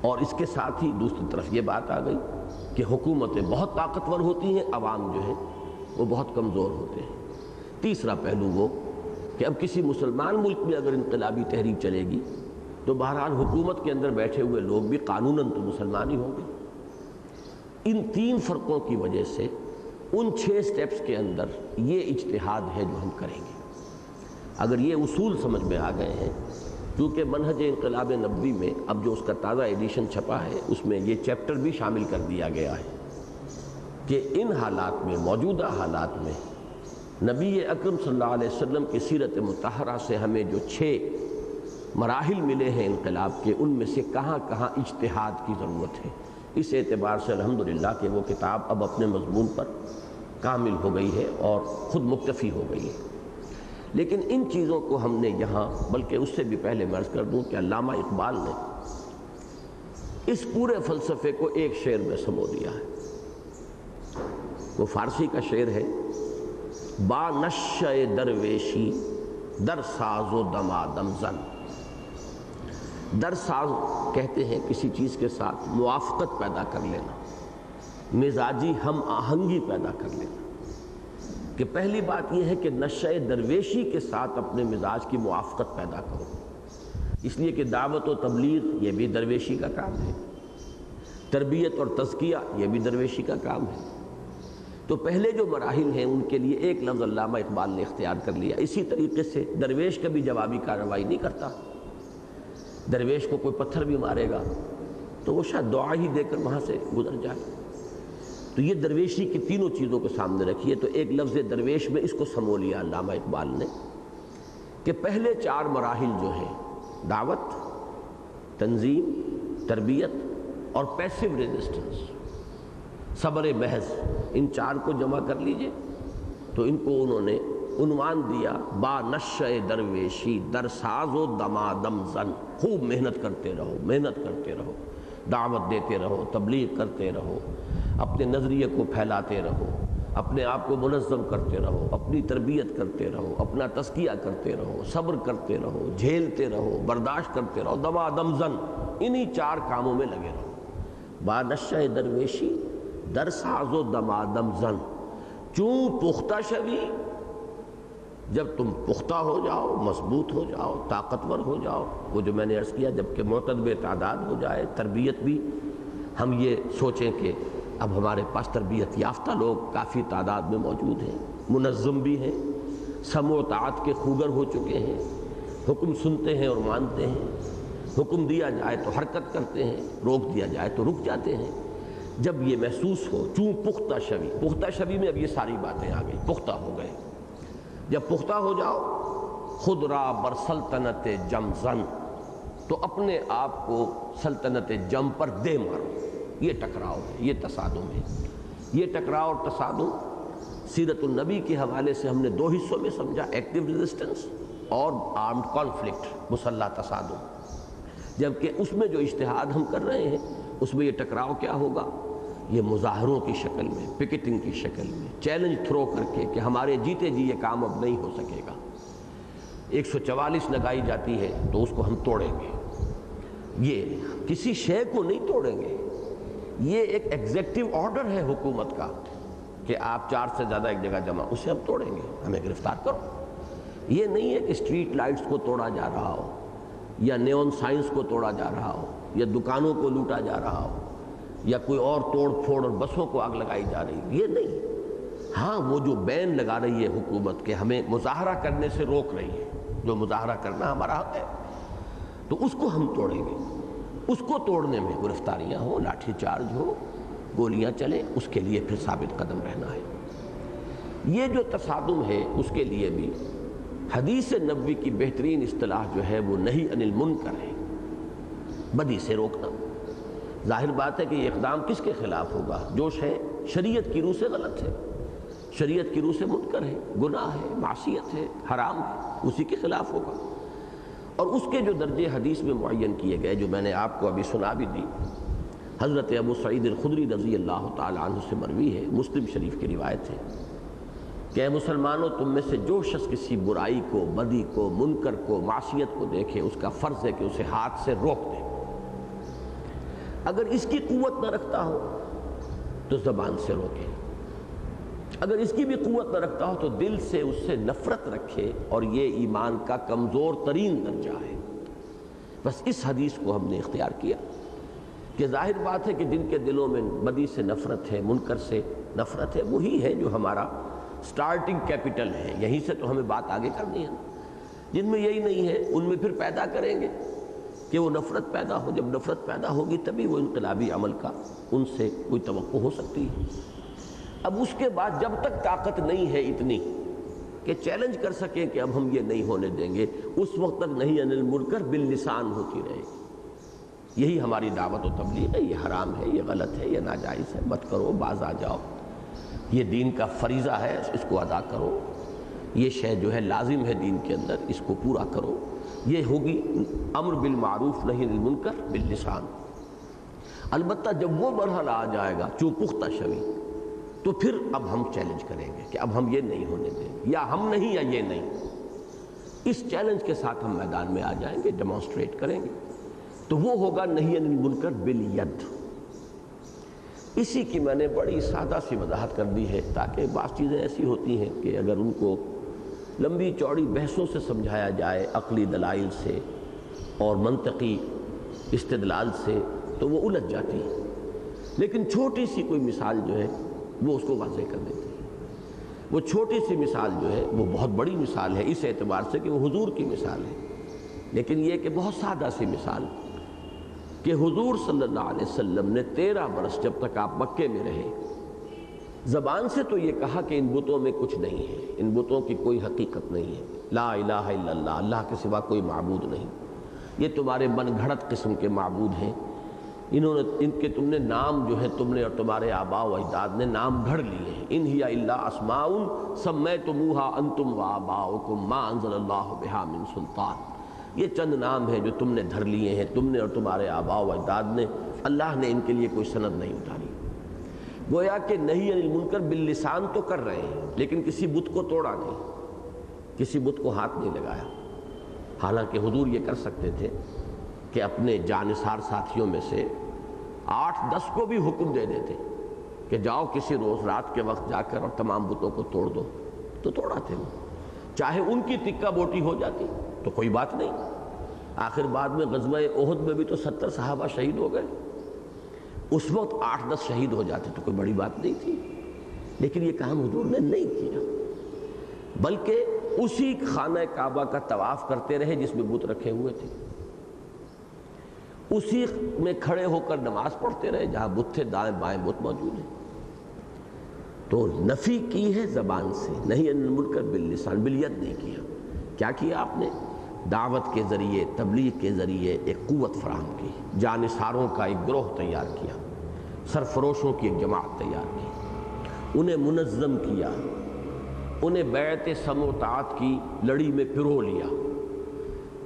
Speaker 1: اور اس کے ساتھ ہی دوسری طرف یہ بات آ گئی کہ حکومتیں بہت طاقتور ہوتی ہیں، عوام جو ہے وہ بہت کمزور ہوتے ہیں۔ تیسرا پہلو وہ کہ اب کسی مسلمان ملک میں اگر انقلابی تحریک چلے گی تو بہرحال حکومت کے اندر بیٹھے ہوئے لوگ بھی قانوناً تو مسلمان ہی ہوں گے۔ ان 3 فرقوں کی وجہ سے ان 6 سٹیپس کے اندر یہ اجتہاد ہے جو ہم کریں گے۔ اگر یہ اصول سمجھ میں آ گئے ہیں، کیونکہ منہج انقلاب نبوی میں اب جو اس کا تازہ ایڈیشن چھپا ہے اس میں یہ چیپٹر بھی شامل کر دیا گیا ہے کہ ان حالات میں، موجودہ حالات میں، نبی اکرم صلی اللہ علیہ وسلم کی سیرت مطہرہ سے ہمیں جو 6 مراحل ملے ہیں انقلاب کے، ان میں سے کہاں کہاں اجتہاد کی ضرورت ہے۔ اس اعتبار سے الحمدللہ کہ وہ کتاب اب اپنے مضمون پر کامل ہو گئی ہے اور خود مکتفی ہو گئی ہے، لیکن ان چیزوں کو ہم نے یہاں، بلکہ اس سے بھی پہلے میں عرض کر دوں کہ علامہ اقبال نے اس پورے فلسفے کو ایک شعر میں سمو دیا ہے۔ وہ فارسی کا شعر ہے، با نشہ درویشی در ساز و دمادم زن۔ در ساز کہتے ہیں کسی چیز کے ساتھ موافقت پیدا کر لینا، مزاجی ہم آہنگی پیدا کر لینا، کہ پہلی بات یہ ہے کہ نشہ درویشی کے ساتھ اپنے مزاج کی موافقت پیدا کرو، اس لیے کہ دعوت و تبلیغ یہ بھی درویشی کا کام ہے، تربیت اور تزکیہ یہ بھی درویشی کا کام ہے۔ تو پہلے جو مراحل ہیں ان کے لیے ایک لفظ علامہ اقبال نے اختیار کر لیا۔ اسی طریقے سے درویش کبھی جوابی کارروائی نہیں کرتا، درویش کو کوئی پتھر بھی مارے گا تو وہ شاید دعا ہی دے کر وہاں سے گزر جائے۔ تو یہ درویشی کی تینوں چیزوں کو سامنے رکھیے۔ تو ایک لفظ درویش میں اس کو سمو لیا علامہ اقبال نے کہ پہلے 4 مراحل جو ہیں، دعوت، تنظیم، تربیت اور پیسو ریزسٹنس، صبر محض، ان 4 کو جمع کر لیجئے تو ان کو انہوں نے عنوان دیا با نشہ درویشی در ساز و دمادم زن۔ خوب محنت کرتے رہو، محنت کرتے رہو، دعوت دیتے رہو، تبلیغ کرتے رہو، اپنے نظریے کو پھیلاتے رہو، اپنے آپ کو منظم کرتے رہو، اپنی تربیت کرتے رہو، اپنا تزکیہ کرتے رہو، صبر کرتے رہو، جھیلتے رہو، برداشت کرتے رہو، دمادم زن، انہی 4 کاموں میں لگے رہو۔ با نشہ درویشی در ساز و دمادم زن، چون پختہ شوی، جب تم پختہ ہو جاؤ، مضبوط ہو جاؤ، طاقتور ہو جاؤ، وہ جو میں نے عرض کیا جبکہ معتدب تعداد ہو جائے، تربیت بھی ہم یہ سوچیں کہ اب ہمارے پاس تربیت یافتہ لوگ کافی تعداد میں موجود ہیں، منظم بھی ہیں، سمع و طاعت کے خوگر ہو چکے ہیں، حکم سنتے ہیں اور مانتے ہیں، حکم دیا جائے تو حرکت کرتے ہیں، روک دیا جائے تو رک جاتے ہیں۔ جب یہ محسوس ہو، چون پختہ شوی، پختہ شوی میں اب یہ ساری باتیں آ گئی، پختہ ہو گئے، جب پختہ ہو جاؤ، خود را بر سلطنت جم زن، تو اپنے آپ کو سلطنت جم پر دے مارو۔ یہ ٹکراؤ ہے، یہ تصادم ہے۔ یہ ٹکراؤ اور تصادم سیرت النبی کے حوالے سے ہم نے 2 حصوں میں سمجھا، ایکٹیو ریزسٹنس اور آرمڈ کانفلکٹ، مسلح تصادم۔ جبکہ اس میں جو اجتہاد ہم کر رہے ہیں اس میں یہ ٹکراؤ کیا ہوگا؟ یہ مظاہروں کی شکل میں، پکٹنگ کی شکل میں، چیلنج تھرو کر کے کہ ہمارے جیتے جی یہ کام اب نہیں ہو سکے گا۔ 144 لگائی جاتی ہے تو اس کو ہم توڑیں گے، یہ کسی شے کو نہیں توڑیں گے، یہ ایک ایگزیکٹو آرڈر ہے حکومت کا کہ آپ 4 سے زیادہ ایک جگہ جمع، اسے ہم توڑیں گے، ہمیں گرفتار کرو۔ یہ نہیں ہے کہ اسٹریٹ لائٹس کو توڑا جا رہا ہو، یا نیون سائنس کو توڑا جا رہا ہو، یا دکانوں کو لوٹا جا رہا ہو، یا کوئی اور توڑ پھوڑ اور بسوں کو آگ لگائی جا رہی، یہ نہیں۔ ہاں وہ جو بین لگا رہی ہے حکومت کہ ہمیں مظاہرہ کرنے سے روک رہی ہے، جو مظاہرہ کرنا ہمارا حق ہے، تو اس کو ہم توڑیں گے۔ اس کو توڑنے میں گرفتاریاں ہوں، لاٹھی چارج ہو، گولیاں چلیں، اس کے لیے پھر ثابت قدم رہنا ہے۔ یہ جو تصادم ہے اس کے لیے بھی حدیث نبوی کی بہترین اصطلاح جو ہے وہ نہی عن المنکر ہے، بدی سے روکنا۔ ظاہر بات ہے کہ یہ اقدام کس کے خلاف ہوگا؟ جو ہے شریعت کی روح سے غلط ہے، شریعت کی روح سے منکر ہے، گناہ ہے، معصیت ہے، حرام ہے، اسی کے خلاف ہوگا۔ اور اس کے جو درجے حدیث میں معین کیے گئے، جو میں نے آپ کو ابھی سنا بھی دی، حضرت ابو سعید الخدری رضی اللہ تعالی عنہ سے مروی ہے، مسلم شریف کی روایت ہے کہ اے مسلمانوں، تم میں سے جو شخص کسی برائی کو، بدی کو، منکر کو، معصیت کو دیکھے، اس کا فرض ہے کہ اسے ہاتھ سے روک دے۔ اگر اس کی قوت نہ رکھتا ہو تو زبان سے روکے، اگر اس کی بھی قوت نہ رکھتا ہو تو دل سے اس سے نفرت رکھے، اور یہ ایمان کا کمزور ترین درجہ ہے۔ بس اس حدیث کو ہم نے اختیار کیا کہ ظاہر بات ہے کہ جن کے دلوں میں بدی سے نفرت ہے، منکر سے نفرت ہے، وہی ہے جو ہمارا سٹارٹنگ کیپٹل ہے، یہیں سے تو ہمیں بات آگے کرنی ہے۔ جن میں یہی نہیں ہے ان میں پھر پیدا کریں گے کہ وہ نفرت پیدا ہو، جب نفرت پیدا ہوگی تبھی وہ انقلابی عمل کا ان سے کوئی توقع ہو سکتی ہے۔ اب اس کے بعد جب تک طاقت نہیں ہے اتنی کہ چیلنج کر سکیں کہ اب ہم یہ نہیں ہونے دیں گے، اس وقت تک نہیں عن المنکر باللسان ہوتی رہے گی۔ یہی ہماری دعوت و تبلیغ ہے، یہ حرام ہے، یہ غلط ہے، یہ ناجائز ہے، مت کرو، باز آ جاؤ، یہ دین کا فریضہ ہے، اس کو ادا کرو، یہ شے جو ہے لازم ہے دین کے اندر، اس کو پورا کرو۔ یہ ہوگی امر بالمعروف نہی عن المنکر باللسان۔ البتہ جب وہ مرحلہ آ جائے گا چوں پختہ شوی، تو پھر اب ہم چیلنج کریں گے کہ اب ہم یہ نہیں ہونے دیں گے، یا ہم نہیں یا یہ نہیں۔ اس چیلنج کے ساتھ ہم میدان میں آ جائیں گے، ڈیمانسٹریٹ کریں گے، تو وہ ہوگا نہی عن المنکر بالید۔ اسی کی میں نے بڑی سادہ سی وضاحت کر دی ہے، تاکہ بعض چیزیں ایسی ہوتی ہیں کہ اگر ان کو لمبی چوڑی بحثوں سے سمجھایا جائے، عقلی دلائل سے اور منطقی استدلال سے، تو وہ الجھ جاتی ہے، لیکن چھوٹی سی کوئی مثال جو ہے وہ اس کو واضح کر دیتی ہے۔ وہ چھوٹی سی مثال جو ہے وہ بہت بڑی مثال ہے اس اعتبار سے کہ وہ حضور کی مثال ہے، لیکن یہ کہ بہت سادہ سی مثال کہ حضور صلی اللہ علیہ وسلم نے 13 برس جب تک آپ مکے میں رہے، زبان سے تو یہ کہا کہ ان بتوں میں کچھ نہیں ہے، ان بتوں کی کوئی حقیقت نہیں ہے، لا الہ الا اللہ، اللہ کے سوا کوئی معبود نہیں، یہ تمہارے من گھڑت قسم کے معبود ہیں، ان کے تم نے نام جو ہے تم نے اور تمہارے آباء و اجداد نے نام گھڑ لیے ہیں، ان ہی الا اسماء سمیتموها انتم وآباؤکم ما انزل اللہ بہا من سلطان، یہ چند نام ہیں جو تم نے دھر لیے ہیں، تم نے اور تمہارے آباء و اجداد نے، اللہ نے ان کے لیے کوئی سند نہیں اتاری۔ گویا کہ نہی عن المنکر باللسان تو کر رہے ہیں، لیکن کسی بت کو توڑا نہیں، کسی بت کو ہاتھ نہیں لگایا۔ حالانکہ حضور یہ کر سکتے تھے کہ اپنے جانثار ساتھیوں میں سے 8-10 کو بھی حکم دے دیتے کہ جاؤ کسی روز رات کے وقت جا کر اور تمام بتوں کو توڑ دو، تو توڑا تھے وہ، چاہے ان کی تکہ بوٹی ہو جاتی تو کوئی بات نہیں۔ آخر بعد میں غزوہ احد میں بھی تو 70 صحابہ شہید ہو گئے، اس وقت 8-10 شہید ہو جاتے تو کوئی بڑی بات نہیں تھی، لیکن یہ کام حضور نے نہیں کیا، بلکہ اسی خانہ کعبہ کا طواف کرتے رہے جس میں بت رکھے ہوئے تھے، اسی میں کھڑے ہو کر نماز پڑھتے رہے جہاں بت تھے، دائیں بائیں بت موجود ہیں۔ تو نفی کی ہے زبان سے، نہیں عن المنکر باللسان، بالید نہیں کیا۔ کیا کیا آپ نے؟ دعوت کے ذریعے، تبلیغ کے ذریعے ایک قوت فراہم کی، جانثاروں کا ایک گروہ تیار کیا، سرفروشوں کی ایک جماعت تیار کی، انہیں منظم کیا، انہیں بیعت سمع و طاعت کی لڑی میں پرو لیا،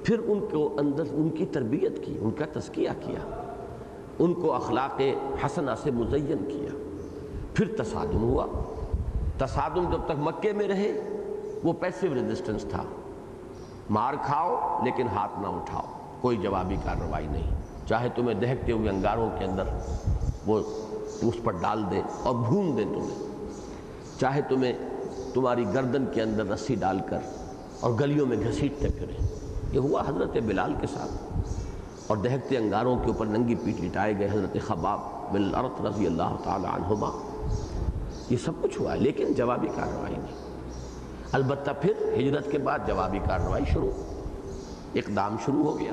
Speaker 1: پھر ان کو اندر ان کی تربیت کی، ان کا تزکیہ کیا، ان کو اخلاق حسنہ سے مزین کیا، پھر تصادم ہوا۔ تصادم جب تک مکے میں رہے وہ پیسیو ریزسٹنس تھا، مار کھاؤ لیکن ہاتھ نہ اٹھاؤ، کوئی جوابی کارروائی نہیں، چاہے تمہیں دہکتے ہوئے انگاروں کے اندر وہ اس پر ڈال دے اور بھون دے تمہیں، چاہے تمہیں تمہاری گردن کے اندر رسی ڈال کر اور گلیوں میں گھسیٹتے پھریں۔ یہ ہوا حضرت بلال کے ساتھ، اور دہکتے انگاروں کے اوپر ننگی پیٹھ لٹائے گئے حضرت خباب بن الارت رضی اللہ تعالی عنہما۔ یہ سب کچھ ہوا ہے لیکن جوابی کارروائی نہیں۔ البتہ پھر ہجرت کے بعد جوابی کارروائی شروع، اقدام شروع ہو گیا،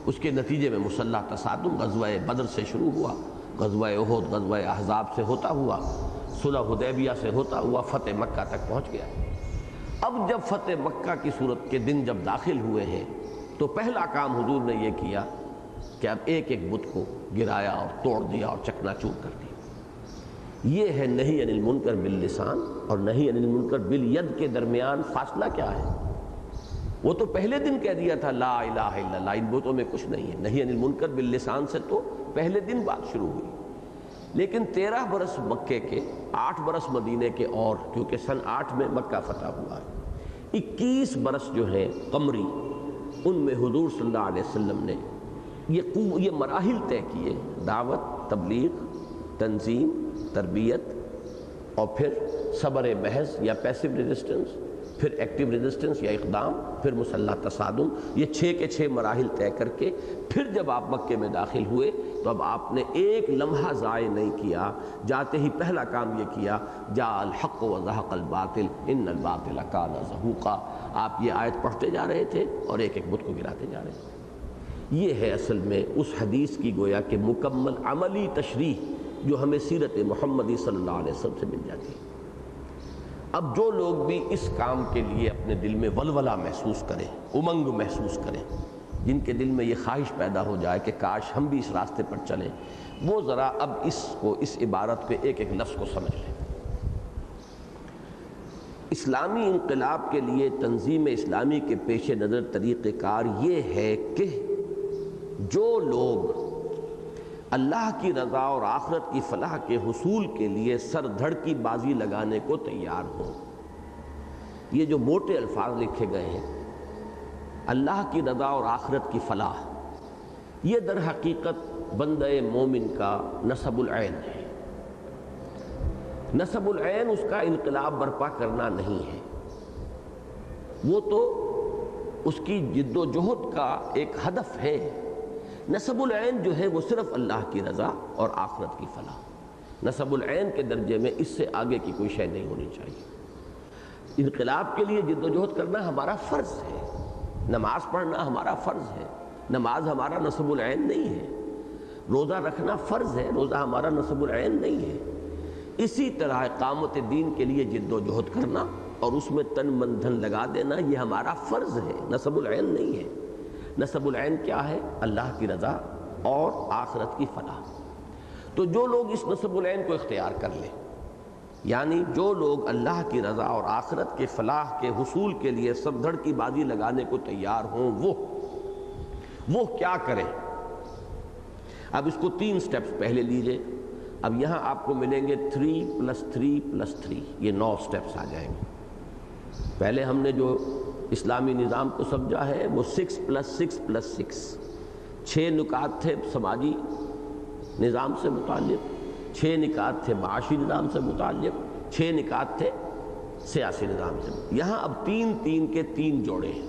Speaker 1: اس کے نتیجے میں مسلح تصادم غزوہ بدر سے شروع ہوا، غزوہ احد، غزوہ احزاب سے ہوتا ہوا، صلح حدیبیہ سے ہوتا ہوا فتح مکہ تک پہنچ گیا۔ اب جب فتح مکہ کی صورت کے دن جب داخل ہوئے ہیں تو پہلا کام حضور نے یہ کیا کہ اب ایک ایک بت کو گرایا اور توڑ دیا اور چکنا چور کر دیا۔ یہ ہے نہی عن المنکر باللسان اور نہی عن المنکر بالید کے درمیان فاصلہ کیا ہے؟ وہ تو پہلے دن کہہ دیا تھا لا الہ الا اللہ، ان بتوں میں کچھ نہیں ہے، نہی عن المنکر باللسان سے تو پہلے دن بات شروع ہوئی، لیکن 13 برس مکے کے، 8 برس مدینے کے، اور کیونکہ سن 8 میں مکہ فتح ہوا ہے، 21 برس جو ہیں قمری، ان میں حضور صلی اللہ علیہ وسلم نے یہ مراحل طے کیے، دعوت، تبلیغ، تنظیم، تربیت، اور پھر صبر محض یا پیسیو ریزسٹنس، پھر ایکٹیو ریزسٹنس یا اقدام، پھر مسلح تصادم، یہ 6 کے 6 مراحل طے کر کے پھر جب آپ مکے میں داخل ہوئے تو اب آپ نے ایک لمحہ ضائع نہیں کیا، جاتے ہی پہلا کام یہ کیا، جاء الحق وزہق الباطل ان الباطل کان زہوقا۔ آپ یہ آیت پڑھتے جا رہے تھے اور ایک ایک بت کو گراتے جا رہے تھے۔ یہ ہے اصل میں اس حدیث کی گویا کہ مکمل عملی تشریح جو ہمیں سیرت محمدی صلی اللہ علیہ وسلم سے مل جاتی ہے۔ اب جو لوگ بھی اس کام کے لیے اپنے دل میں ولولہ محسوس کریں، امنگ محسوس کریں، جن کے دل میں یہ خواہش پیدا ہو جائے کہ کاش ہم بھی اس راستے پر چلیں، وہ ذرا اب اس عبارت پہ ایک ایک لفظ کو سمجھ لیں۔ اسلامی انقلاب کے لیے تنظیم اسلامی کے پیش نظر طریقہ کار یہ ہے کہ جو لوگ اللہ کی رضا اور آخرت کی فلاح کے حصول کے لیے سر دھڑ کی بازی لگانے کو تیار ہوں، یہ جو موٹے الفاظ لکھے گئے ہیں، اللہ کی رضا اور آخرت کی فلاح، یہ در حقیقت بندہ مومن کا نصب العین ہے، نصب العین اس کا انقلاب برپا کرنا نہیں ہے، وہ تو اس کی جد و جہد کا ایک ہدف ہے۔ نصب العین جو ہے وہ صرف اللہ کی رضا اور آخرت کی فلاح، نصب العین کے درجے میں اس سے آگے کی کوئی شے نہیں ہونی چاہیے۔ انقلاب کے لیے جد و جہد کرنا ہمارا فرض ہے، نماز پڑھنا ہمارا فرض ہے، نماز ہمارا نصب العین نہیں ہے، روزہ رکھنا فرض ہے، روزہ ہمارا نصب العین نہیں ہے۔ اسی طرح اقامت دین کے لیے جد و جہد کرنا اور اس میں تن من دھن لگا دینا یہ ہمارا فرض ہے، نصب العین نہیں ہے۔ نصب العین کیا ہے؟ اللہ کی رضا اور آخرت کی فلاح۔ تو جو لوگ اس نصب العین کو اختیار کر لیں، یعنی جو لوگ اللہ کی رضا اور آخرت کے فلاح کے حصول کے لیے سب دھڑ کی بازی لگانے کو تیار ہوں، وہ کیا کریں؟ اب اس کو 3 سٹیپس پہلے لیجئے۔ اب یہاں آپ کو ملیں گے 3+3+3، یہ 9 سٹیپس آ جائیں گے۔ پہلے ہم نے جو اسلامی نظام کو سمجھا ہے وہ 6+6+6، 6 نکات تھے سماجی نظام سے متعلق، 6 نکات تھے معاشی نظام سے متعلق، 6 نکات تھے سیاسی نظام سے۔ یہاں اب 3 کے 3 جوڑے ہیں۔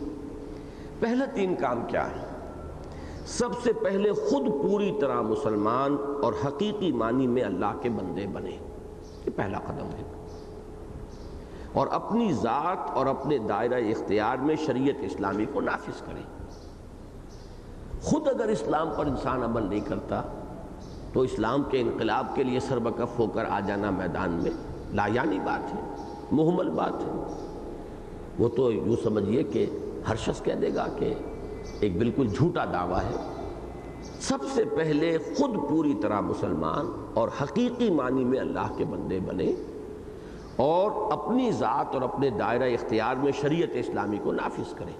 Speaker 1: پہلا 3 کام کیا ہے؟ سب سے پہلے خود پوری طرح مسلمان اور حقیقی معنی میں اللہ کے بندے بنے، یہ پہلا قدم ہے، اور اپنی ذات اور اپنے دائرہ اختیار میں شریعت اسلامی کو نافذ کریں۔ خود اگر اسلام پر انسان عمل نہیں کرتا تو اسلام کے انقلاب کے لیے سربکف ہو کر آ جانا میدان میں لا یعنی بات ہے، محمل بات ہے۔ وہ تو یوں سمجھیے کہ ہر شخص کہہ دے گا کہ ایک بالکل جھوٹا دعویٰ ہے۔ سب سے پہلے خود پوری طرح مسلمان اور حقیقی معنی میں اللہ کے بندے بنے اور اپنی ذات اور اپنے دائرہ اختیار میں شریعت اسلامی کو نافذ کریں۔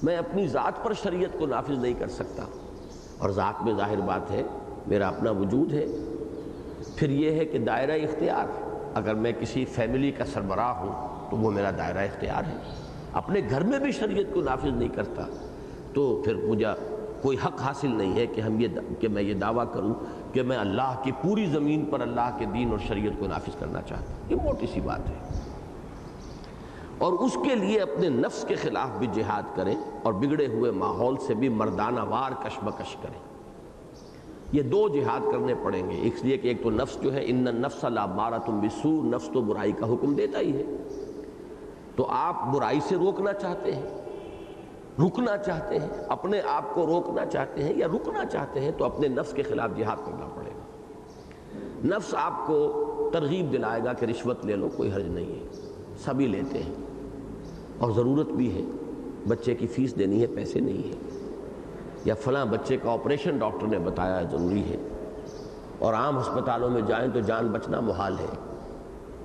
Speaker 1: میں اپنی ذات پر شریعت کو نافذ نہیں کر سکتا، اور ذات میں ظاہر بات ہے میرا اپنا وجود ہے۔ پھر یہ ہے کہ دائرہ اختیار، اگر میں کسی فیملی کا سربراہ ہوں تو وہ میرا دائرہ اختیار ہے۔ اپنے گھر میں بھی شریعت کو نافذ نہیں کرتا تو پھر مجھے کوئی حق حاصل نہیں ہے کہ میں یہ دعویٰ کروں کہ میں اللہ کی پوری زمین پر اللہ کے دین اور شریعت کو نافذ کرنا چاہتا ہوں۔ یہ موٹی سی بات ہے، اور اس کے لیے اپنے نفس کے خلاف بھی جہاد کریں اور بگڑے ہوئے ماحول سے بھی مردانہ وار کشمکش کریں۔ یہ 2 جہاد کرنے پڑیں گے، اس لیے کہ ایک تو نفس جو ہے ان النفس لامارۃ بالسوء، نفس تو برائی کا حکم دیتا ہی ہے۔ تو آپ برائی سے روکنا چاہتے ہیں، رکنا چاہتے ہیں، اپنے آپ کو روکنا چاہتے ہیں یا رکنا چاہتے ہیں، تو اپنے نفس کے خلاف جہاد کرنا پڑے گا۔ نفس آپ کو ترغیب دلائے گا کہ رشوت لے لو، کوئی حرج نہیں ہے، سبھی لیتے ہیں اور ضرورت بھی ہے، بچے کی فیس دینی ہے، پیسے نہیں ہیں، یا فلاں بچے کا آپریشن ڈاکٹر نے بتایا ضروری ہے، اور عام ہسپتالوں میں جائیں تو جان بچنا محال ہے،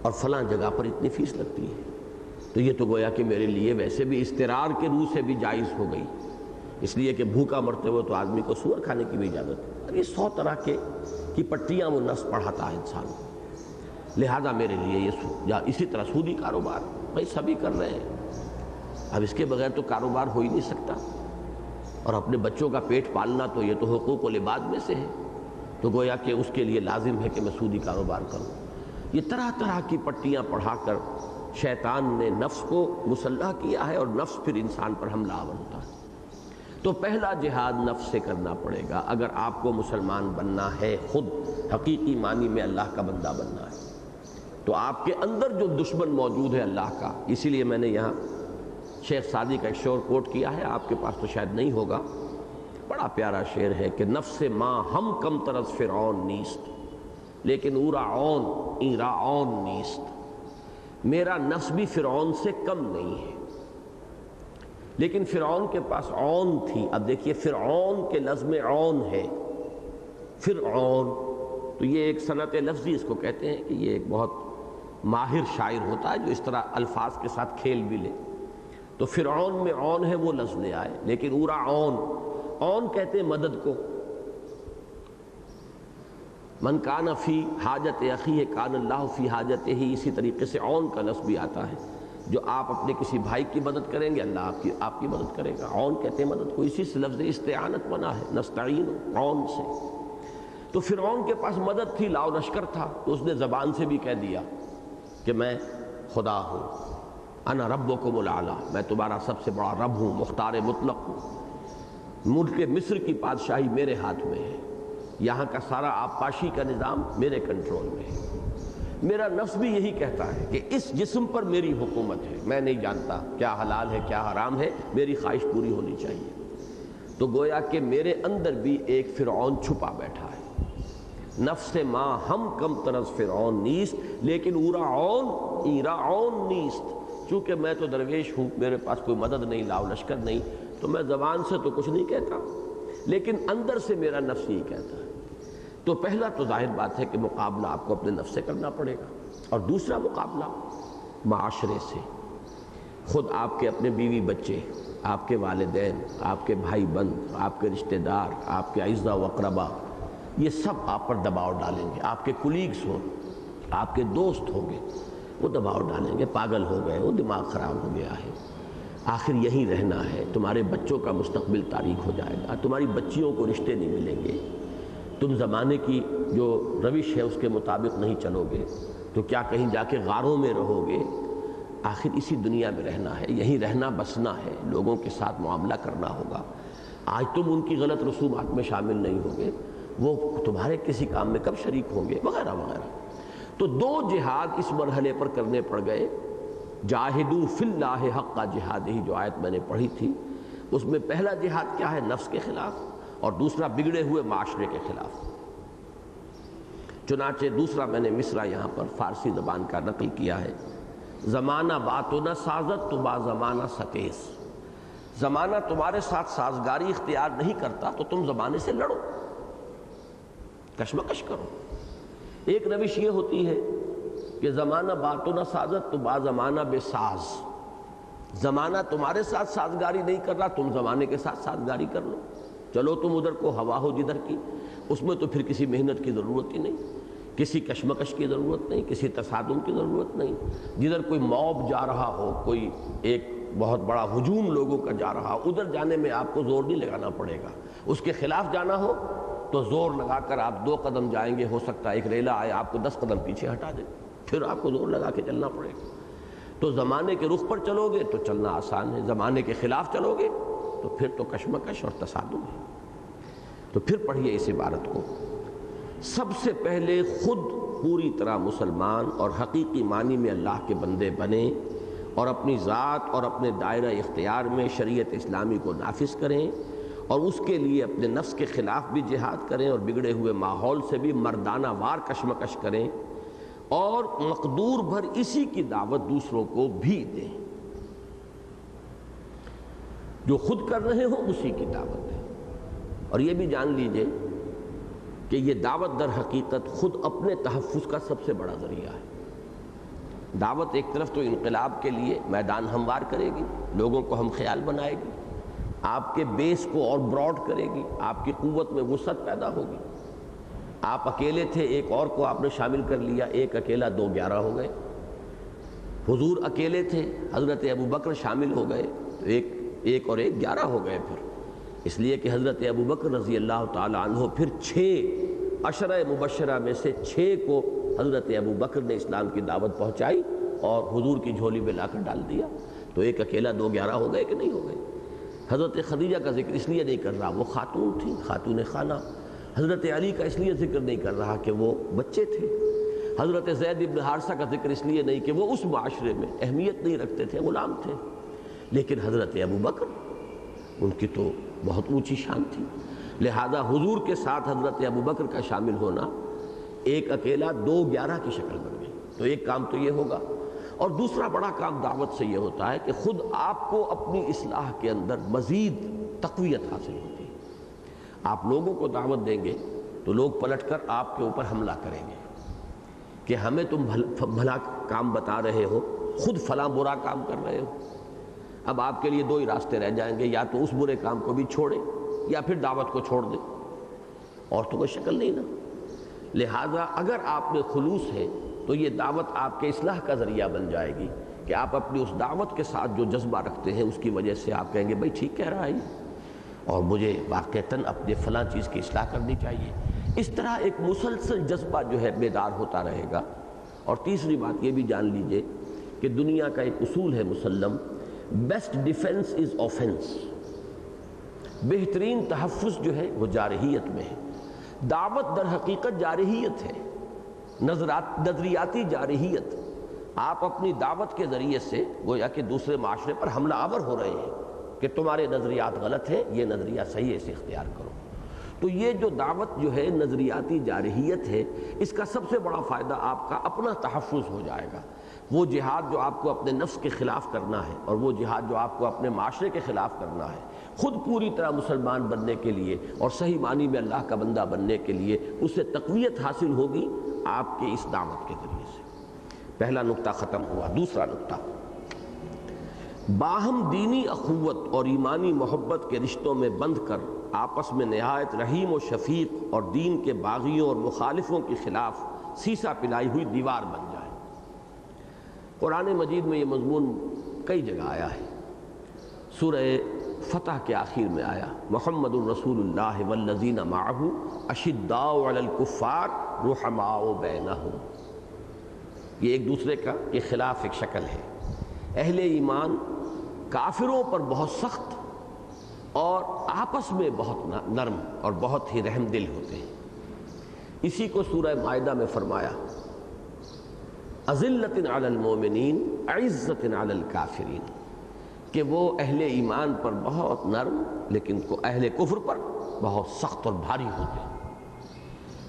Speaker 1: اور فلاں جگہ پر اتنی فیس لگتی ہے، تو یہ تو گویا کہ میرے لیے ویسے بھی اضطرار کے روح سے بھی جائز ہو گئی، اس لیے کہ بھوکا مرتے ہوئے تو آدمی کو سور کھانے کی بھی اجازت ہے۔ یہ 100 طرح کی پٹیاں وہ نفس پڑھاتا ہے انسان کو، لہذا میرے لیے یہ یا اسی طرح سودی کاروبار بھائی سبھی کر رہے ہیں، اب اس کے بغیر تو کاروبار ہو ہی نہیں سکتا، اور اپنے بچوں کا پیٹ پالنا تو یہ تو حقوق العباد میں سے ہے، تو گویا کہ اس کے لیے لازم ہے کہ میں سودی کاروبار کروں۔ یہ طرح طرح کی پٹیاں پڑھا کر شیطان نے نفس کو مسلح کیا ہے، اور نفس پھر انسان پر حملہ آور ہوتا ہے۔ تو پہلا جہاد نفس سے کرنا پڑے گا اگر آپ کو مسلمان بننا ہے، خود حقیقی معنی میں اللہ کا بندہ بننا ہے۔ تو آپ کے اندر جو دشمن موجود ہے اللہ کا، اسی لیے میں نے یہاں شیخ سعدی کا ایک شعر کوٹ کیا ہے، آپ کے پاس تو شاید نہیں ہوگا، بڑا پیارا شعر ہے کہ نفس ماں ہم کم ترس فرعون نیست، لیکن او رعون این رعون نیست۔ میرا نفس بھی فرعون سے کم نہیں ہے، لیکن فرعون کے پاس عون تھی۔ اب دیکھیے فرعون کے لفظ میں عون ہے، فرعون، تو یہ ایک صنعت لفظی اس کو کہتے ہیں کہ یہ ایک بہت ماہر شاعر ہوتا ہے جو اس طرح الفاظ کے ساتھ کھیل بھی لے۔ تو فرعون میں عون ہے وہ لفظ لے آئے، لیکن اورا عون کہتے ہیں مدد کو۔ من کان فی حاجت اخیہ کان اللہ فی حاجتہ، اسی طریقے سے عون کا لفظ بھی آتا ہے، جو آپ اپنے کسی بھائی کی مدد کریں گے اللہ آپ کی مدد کرے گا۔ عون کہتے ہیں مدد کو، اسی سے لفظ استعانت بنا ہے، نستعین عون سے۔ تو فرعون کے پاس مدد تھی، لاؤ لشکر تھا، تو اس نے زبان سے بھی کہہ دیا کہ میں خدا ہوں، انا ربکم الاعلی، میں تمہارا سب سے بڑا رب ہوں، مختار مطلق ہوں، ملک مصر کی بادشاہی میرے ہاتھ میں ہے، یہاں کا سارا آبپاشی کا نظام میرے کنٹرول میں ہے۔ میرا نفس بھی یہی کہتا ہے کہ اس جسم پر میری حکومت ہے، میں نہیں جانتا کیا حلال ہے کیا حرام ہے، میری خواہش پوری ہونی چاہیے۔ تو گویا کہ میرے اندر بھی ایک فرعون چھپا بیٹھا ہے، نفس ما ہم کم ترس فرعون نیست لیکن ایراعون نیست، چونکہ میں تو درویش ہوں، میرے پاس کوئی مدد نہیں، لاؤ لشکر نہیں، تو میں زبان سے تو کچھ نہیں کہتا، لیکن اندر سے میرا نفس یہی کہتا ہے۔ تو پہلا تو ظاہر بات ہے کہ مقابلہ آپ کو اپنے نفس سے کرنا پڑے گا، اور دوسرا مقابلہ معاشرے سے، خود آپ کے اپنے بیوی بچے، آپ کے والدین، آپ کے بھائی بند، آپ کے رشتہ دار، آپ کے اعزا و اقربا، یہ سب آپ پر دباؤ ڈالیں گے، آپ کے کولیگز ہوں، آپ کے دوست ہوں گے، وہ دباؤ ڈالیں گے، پاگل ہو گئے ہو، دماغ خراب ہو گیا ہے، آخر یہیں رہنا ہے، تمہارے بچوں کا مستقبل تاریک ہو جائے گا، تمہاری بچیوں کو رشتے نہیں ملیں گے، تم زمانے کی جو روش ہے اس کے مطابق نہیں چلو گے تو کیا کہیں جا کے غاروں میں رہو گے، آخر اسی دنیا میں رہنا ہے، یہیں رہنا بسنا ہے، لوگوں کے ساتھ معاملہ کرنا ہوگا، آج تم ان کی غلط رسومات میں شامل نہیں ہوگے، وہ تمہارے کسی کام میں کب شریک ہوں گے، وغیرہ وغیرہ۔ تو دو جہاد اس مرحلے پر کرنے پڑ گئے، جاہدوا فی اللہ حق جہادہ، جو آیت میں نے پڑھی تھی، اس میں پہلا جہاد کیا ہے؟ نفس کے خلاف، اور دوسرا بگڑے ہوئے معاشرے کے خلاف۔ چنانچہ دوسرا میں نے مصرع یہاں پر فارسی زبان کا نقل کیا ہے، زمانہ باتو نہ سازت تو با زمانہ ستیس، زمانہ تمہارے ساتھ سازگاری اختیار نہیں کرتا تو تم زمانے سے لڑو، کشمکش کرو۔ ایک روش یہ ہوتی ہے کہ زمانہ باتو نہ سازت تو با زمانہ بے ساز، زمانہ تمہارے ساتھ سازگاری نہیں کر رہا، تم زمانے کے ساتھ سازگاری کر لو، چلو تم ادھر کو ہوا ہو جدھر کی، اس میں تو پھر کسی محنت کی ضرورت ہی نہیں، کسی کشمکش کی ضرورت نہیں، کسی تصادم کی ضرورت نہیں، جدھر کوئی موب جا رہا ہو، کوئی ایک بہت بڑا ہجوم لوگوں کا جا رہا ہو، ادھر جانے میں آپ کو زور نہیں لگانا پڑے گا، اس کے خلاف جانا ہو تو زور لگا کر آپ 2 قدم جائیں گے، ہو سکتا ہے ایک ریلا آئے آپ کو 10 قدم پیچھے ہٹا دے، پھر آپ کو زور لگا کے چلنا پڑے گا۔ تو زمانے کے رخ پر چلو گے تو چلنا آسان ہے، زمانے کے خلاف چلو گے تو پھر تو کشمکش اور تصادم ہے۔ تو پھر پڑھیے اس عبارت کو، سب سے پہلے خود پوری طرح مسلمان اور حقیقی معنی میں اللہ کے بندے بنیں اور اپنی ذات اور اپنے دائرہ اختیار میں شریعت اسلامی کو نافذ کریں، اور اس کے لیے اپنے نفس کے خلاف بھی جہاد کریں اور بگڑے ہوئے ماحول سے بھی مردانہ وار کشمکش کریں، اور مقدور بھر اسی کی دعوت دوسروں کو بھی دیں، جو خود کر رہے ہوں اسی کی دعوت دیں۔ اور یہ بھی جان لیجئے کہ یہ دعوت در حقیقت خود اپنے تحفظ کا سب سے بڑا ذریعہ ہے۔ دعوت ایک طرف تو انقلاب کے لیے میدان ہموار کرے گی، لوگوں کو ہم خیال بنائے گی، آپ کے بیس کو اور براڈ کرے گی، آپ کی قوت میں وسعت پیدا ہوگی۔ آپ اکیلے تھے، ایک اور کو آپ نے شامل کر لیا، ایک اکیلا 2 11 ہو گئے۔ حضور اکیلے تھے، حضرت ابوبکر شامل ہو گئے تو ایک اور 11 ہو گئے، پھر اس لیے کہ حضرت ابوبکر رضی اللہ تعالی عنہ پھر 6 عشرہ مبشرہ میں سے 6 کو حضرت ابوبکر نے اسلام کی دعوت پہنچائی اور حضور کی جھولی میں لا کر ڈال دیا، تو ایک اکیلا 2 11 ہو گئے کہ نہیں ہو گئے۔ حضرت خدیجہ کا ذکر اس لیے نہیں کر رہا، وہ خاتون تھی، خاتون خانہ۔ حضرت علی کا اس لیے ذکر نہیں کر رہا کہ وہ بچے تھے۔ حضرت زید بن حارثہ کا ذکر اس لیے نہیں کہ وہ اس معاشرے میں اہمیت نہیں رکھتے تھے، غلام تھے۔ لیکن حضرت ابوبکر، ان کی تو بہت اونچی شان تھی، لہذا حضور کے ساتھ حضرت ابوبکر کا شامل ہونا ایک اکیلا 2 11 کی شکل بن گئی۔ تو ایک کام تو یہ ہوگا، اور دوسرا بڑا کام دعوت سے یہ ہوتا ہے کہ خود آپ کو اپنی اصلاح کے اندر مزید تقویت حاصل ہوتی ہے۔ آپ لوگوں کو دعوت دیں گے تو لوگ پلٹ کر آپ کے اوپر حملہ کریں گے کہ ہمیں تم بھلا کام بتا رہے ہو، خود فلاں برا کام کر رہے ہو۔ اب آپ کے لیے 2 ہی راستے رہ جائیں گے، یا تو اس برے کام کو بھی چھوڑیں یا پھر دعوت کو چھوڑ دیں، اور تو کوئی شکل نہیں نا۔ لہٰذا اگر آپ میں خلوص ہے تو یہ دعوت آپ کے اصلاح کا ذریعہ بن جائے گی کہ آپ اپنی اس دعوت کے ساتھ جو جذبہ رکھتے ہیں اس کی وجہ سے آپ کہیں گے بھائی ٹھیک کہہ رہا ہے، اور مجھے واقعتاً اپنے فلاں چیز کی اصلاح کرنی چاہیے، اس طرح ایک مسلسل جذبہ جو ہے بیدار ہوتا رہے گا۔ اور تیسری بات یہ بھی جان لیجئے کہ دنیا کا ایک اصول ہے مسلم، بیسٹ ڈیفنس از آفینس، بہترین تحفظ جو ہے وہ جارحیت میں ہے۔ دعوت در حقیقت جارحیت ہے، نظریاتی جارحیت۔ آپ اپنی دعوت کے ذریعے سے گویا کہ دوسرے معاشرے پر حملہ آور ہو رہے ہیں کہ تمہارے نظریات غلط ہیں، یہ نظریہ صحیح ہے، اسے اختیار کرو۔ تو یہ جو دعوت جو ہے نظریاتی جارحیت ہے، اس کا سب سے بڑا فائدہ آپ کا اپنا تحفظ ہو جائے گا۔ وہ جہاد جو آپ کو اپنے نفس کے خلاف کرنا ہے، اور وہ جہاد جو آپ کو اپنے معاشرے کے خلاف کرنا ہے، خود پوری طرح مسلمان بننے کے لیے اور صحیح معنی میں اللہ کا بندہ بننے کے لیے اسے تقویت حاصل ہوگی آپ کے اس دعوت کے ذریعے سے۔ پہلا نقطہ ختم ہوا۔ دوسرا نقطہ، باہم دینی اخوت اور ایمانی محبت کے رشتوں میں بندھ کر آپس میں نہایت رحیم و شفیق اور دین کے باغیوں اور مخالفوں کے خلاف سیسا پلائی ہوئی دیوار بن جائے۔ قرآن مجید میں یہ مضمون کئی جگہ آیا ہے۔ سورہ فتح کے آخر میں آیا، محمد الرسول اللہ والذین معہ اشداء علی الکفار رحماء بینہم۔ یہ ایک دوسرے کا کے خلاف ایک شکل ہے۔ اہل ایمان کافروں پر بہت سخت اور آپس میں بہت نرم اور بہت ہی رحم دل ہوتے ہیں۔ اسی کو سورہ مائدہ میں فرمایا، اذلۃ علی المؤمنین عزۃ علی الکافرین، کہ وہ اہل ایمان پر بہت نرم لیکن اہل کفر پر بہت سخت اور بھاری ہوتے ہیں۔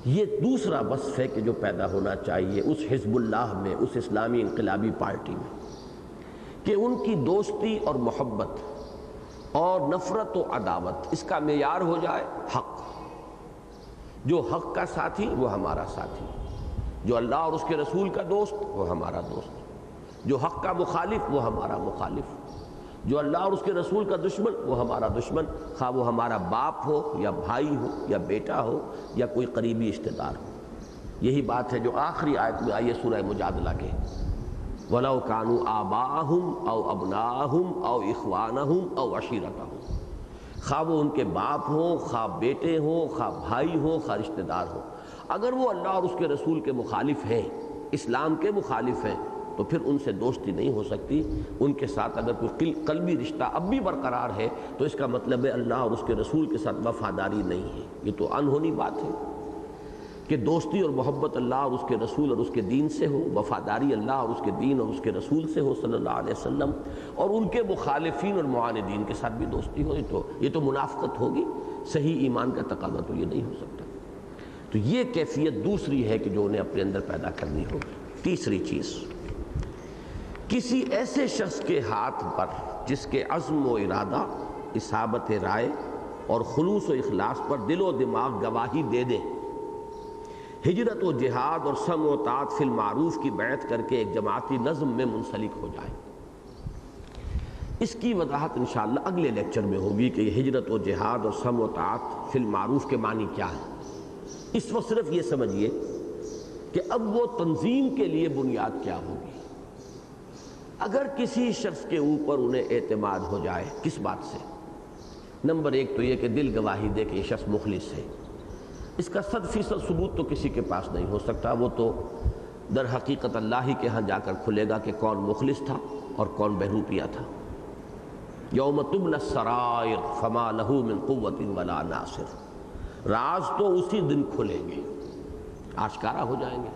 Speaker 1: یہ دوسرا وصف ہے کہ جو پیدا ہونا چاہیے اس حزب اللہ میں، اس اسلامی انقلابی پارٹی میں، کہ ان کی دوستی اور محبت اور نفرت و عداوت اس کا معیار ہو جائے حق۔ جو حق کا ساتھی وہ ہمارا ساتھی، جو اللہ اور اس کے رسول کا دوست وہ ہمارا دوست، جو حق کا مخالف وہ ہمارا مخالف، جو اللہ اور اس کے رسول کا دشمن وہ ہمارا دشمن، خواہ وہ ہمارا باپ ہو یا بھائی ہو یا بیٹا ہو یا کوئی قریبی رشتہ دار ہو۔ یہی بات ہے جو آخری آیت میں آئی ہے سورہ مجادلہ کے، وَلَوْ كَانُوا آبَاءَهُمْ أَوْ أَبْنَاءَهُمْ أَوْ إِخْوَانَهُمْ أَوْ عَشِيرَتَهُمْ، خواہ وہ ان کے باپ ہوں، خواہ بیٹے ہوں، خواہ بھائی ہوں، خواہ رشتہ دار ہوں، اگر وہ اللہ اور اس کے رسول کے مخالف ہیں، اسلام کے مخالف ہیں، تو پھر ان سے دوستی نہیں ہو سکتی۔ ان کے ساتھ اگر کوئی قلبی رشتہ اب بھی برقرار ہے تو اس کا مطلب ہے اللہ اور اس کے رسول کے ساتھ وفاداری نہیں ہے۔ یہ تو انہونی بات ہے کہ دوستی اور محبت اللہ اور اس کے رسول اور اس کے دین سے ہو، وفاداری اللہ اور اس کے دین اور اس کے رسول سے ہو صلی اللہ علیہ وسلم، اور ان کے مخالفین اور معاندین کے ساتھ بھی دوستی ہو، یہ تو منافقت ہوگی۔ صحیح ایمان کا تقاضا تو یہ نہیں ہو سکتا۔ تو یہ کیفیت دوسری ہے کہ جو انہیں اپنے اندر پیدا کرنی ہوگی۔ تیسری چیز، کسی ایسے شخص کے ہاتھ پر جس کے عزم و ارادہ، اصابت رائے اور خلوص و اخلاص پر دل و دماغ گواہی دے دیں، ہجرت و جہاد اور سمع و طاعت فی المعروف کی بیعت کر کے ایک جماعتی نظم میں منسلک ہو جائے۔ اس کی وضاحت انشاءاللہ اگلے لیکچر میں ہوگی کہ یہ ہجرت و جہاد اور سمع و طاعت فی المعروف کے معنی کیا ہے۔ اس وقت صرف یہ سمجھیے کہ اب وہ تنظیم کے لیے بنیاد کیا ہوگی۔ اگر کسی شخص کے اوپر انہیں اعتماد ہو جائے، کس بات سے؟ نمبر ایک تو یہ کہ دل گواہی دے کہ یہ شخص مخلص ہے۔ اس کا 100% ثبوت تو کسی کے پاس نہیں ہو سکتا، وہ تو در حقیقت اللہ ہی کے ہاں جا کر کھلے گا کہ کون مخلص تھا اور کون بہروپیہ تھا۔ یوم تبلی السرائر فما لہ من قوت ولا ناصر، راز تو اسی دن کھلیں گے، آشکارا ہو جائیں گے۔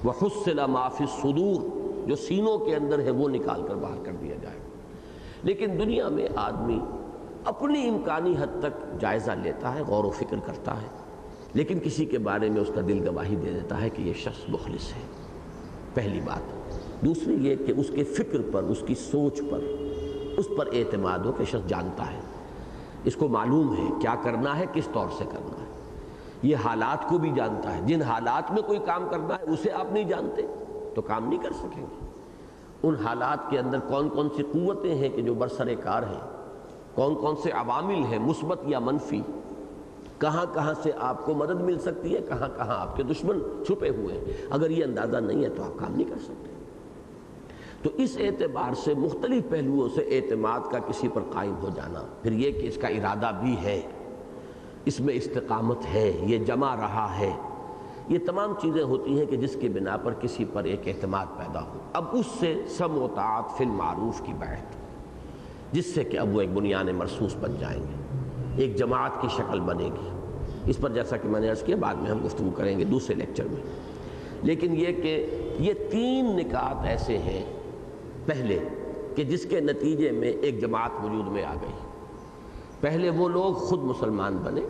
Speaker 1: وحصل ما فی الصدور، جو سینوں کے اندر ہے وہ نکال کر باہر کر دیا جائے گا۔ لیکن دنیا میں آدمی اپنی امکانی حد تک جائزہ لیتا ہے، غور و فکر کرتا ہے، لیکن کسی کے بارے میں اس کا دل گواہی دے دیتا ہے کہ یہ شخص مخلص ہے۔ پہلی بات۔ دوسری یہ کہ اس کے فکر پر، اس کی سوچ پر، اس پر اعتماد ہو کہ شخص جانتا ہے، اس کو معلوم ہے کیا کرنا ہے، کس طور سے کرنا ہے، یہ حالات کو بھی جانتا ہے۔ جن حالات میں کوئی کام کرنا ہے اسے آپ نہیں جانتے تو کام نہیں کر سکیں گے۔ ان حالات کے اندر کون کون سی قوتیں ہیں کہ جو برسر کار ہیں، کون کون سے عوامل ہیں مثبت یا منفی، کہاں کہاں سے آپ کو مدد مل سکتی ہے، کہاں کہاں آپ کے دشمن چھپے ہوئے ہیں۔ اگر یہ اندازہ نہیں ہے تو آپ کام نہیں کر سکتے۔ تو اس اعتبار سے مختلف پہلوؤں سے اعتماد کا کسی پر قائم ہو جانا، پھر یہ کہ اس کا ارادہ بھی ہے، اس میں استقامت ہے، یہ جمع رہا ہے، یہ تمام چیزیں ہوتی ہیں کہ جس کی بنا پر کسی پر ایک اعتماد پیدا ہو۔ اب اس سے سمع و طاعت فی المعروف کی بیعت، جس سے کہ اب وہ ایک بنیان مرصوص بن جائیں گے، ایک جماعت کی شکل بنے گی۔ اس پر جیسا کہ میں نے عرض کیا بعد میں ہم گفتگو کریں گے دوسرے لیکچر میں، لیکن یہ کہ یہ 3 نکات ایسے ہیں پہلے کہ جس کے نتیجے میں ایک جماعت وجود میں آ گئی۔ پہلے وہ لوگ خود مسلمان بنے،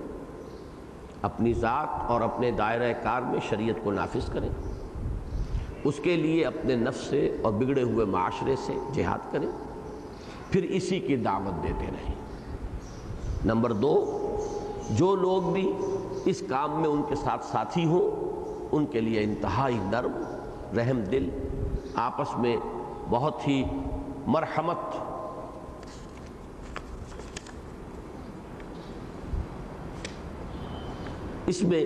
Speaker 1: اپنی ذات اور اپنے دائرہ کار میں شریعت کو نافذ کریں، اس کے لیے اپنے نفس سے اور بگڑے ہوئے معاشرے سے جہاد کریں، پھر اسی کی دعوت دیتے رہیں۔ نمبر 2، جو لوگ بھی اس کام میں ان کے ساتھ ساتھی ہوں ان کے لیے انتہائی نرم، رحم دل، آپس میں بہت ہی مرحمت، اس میں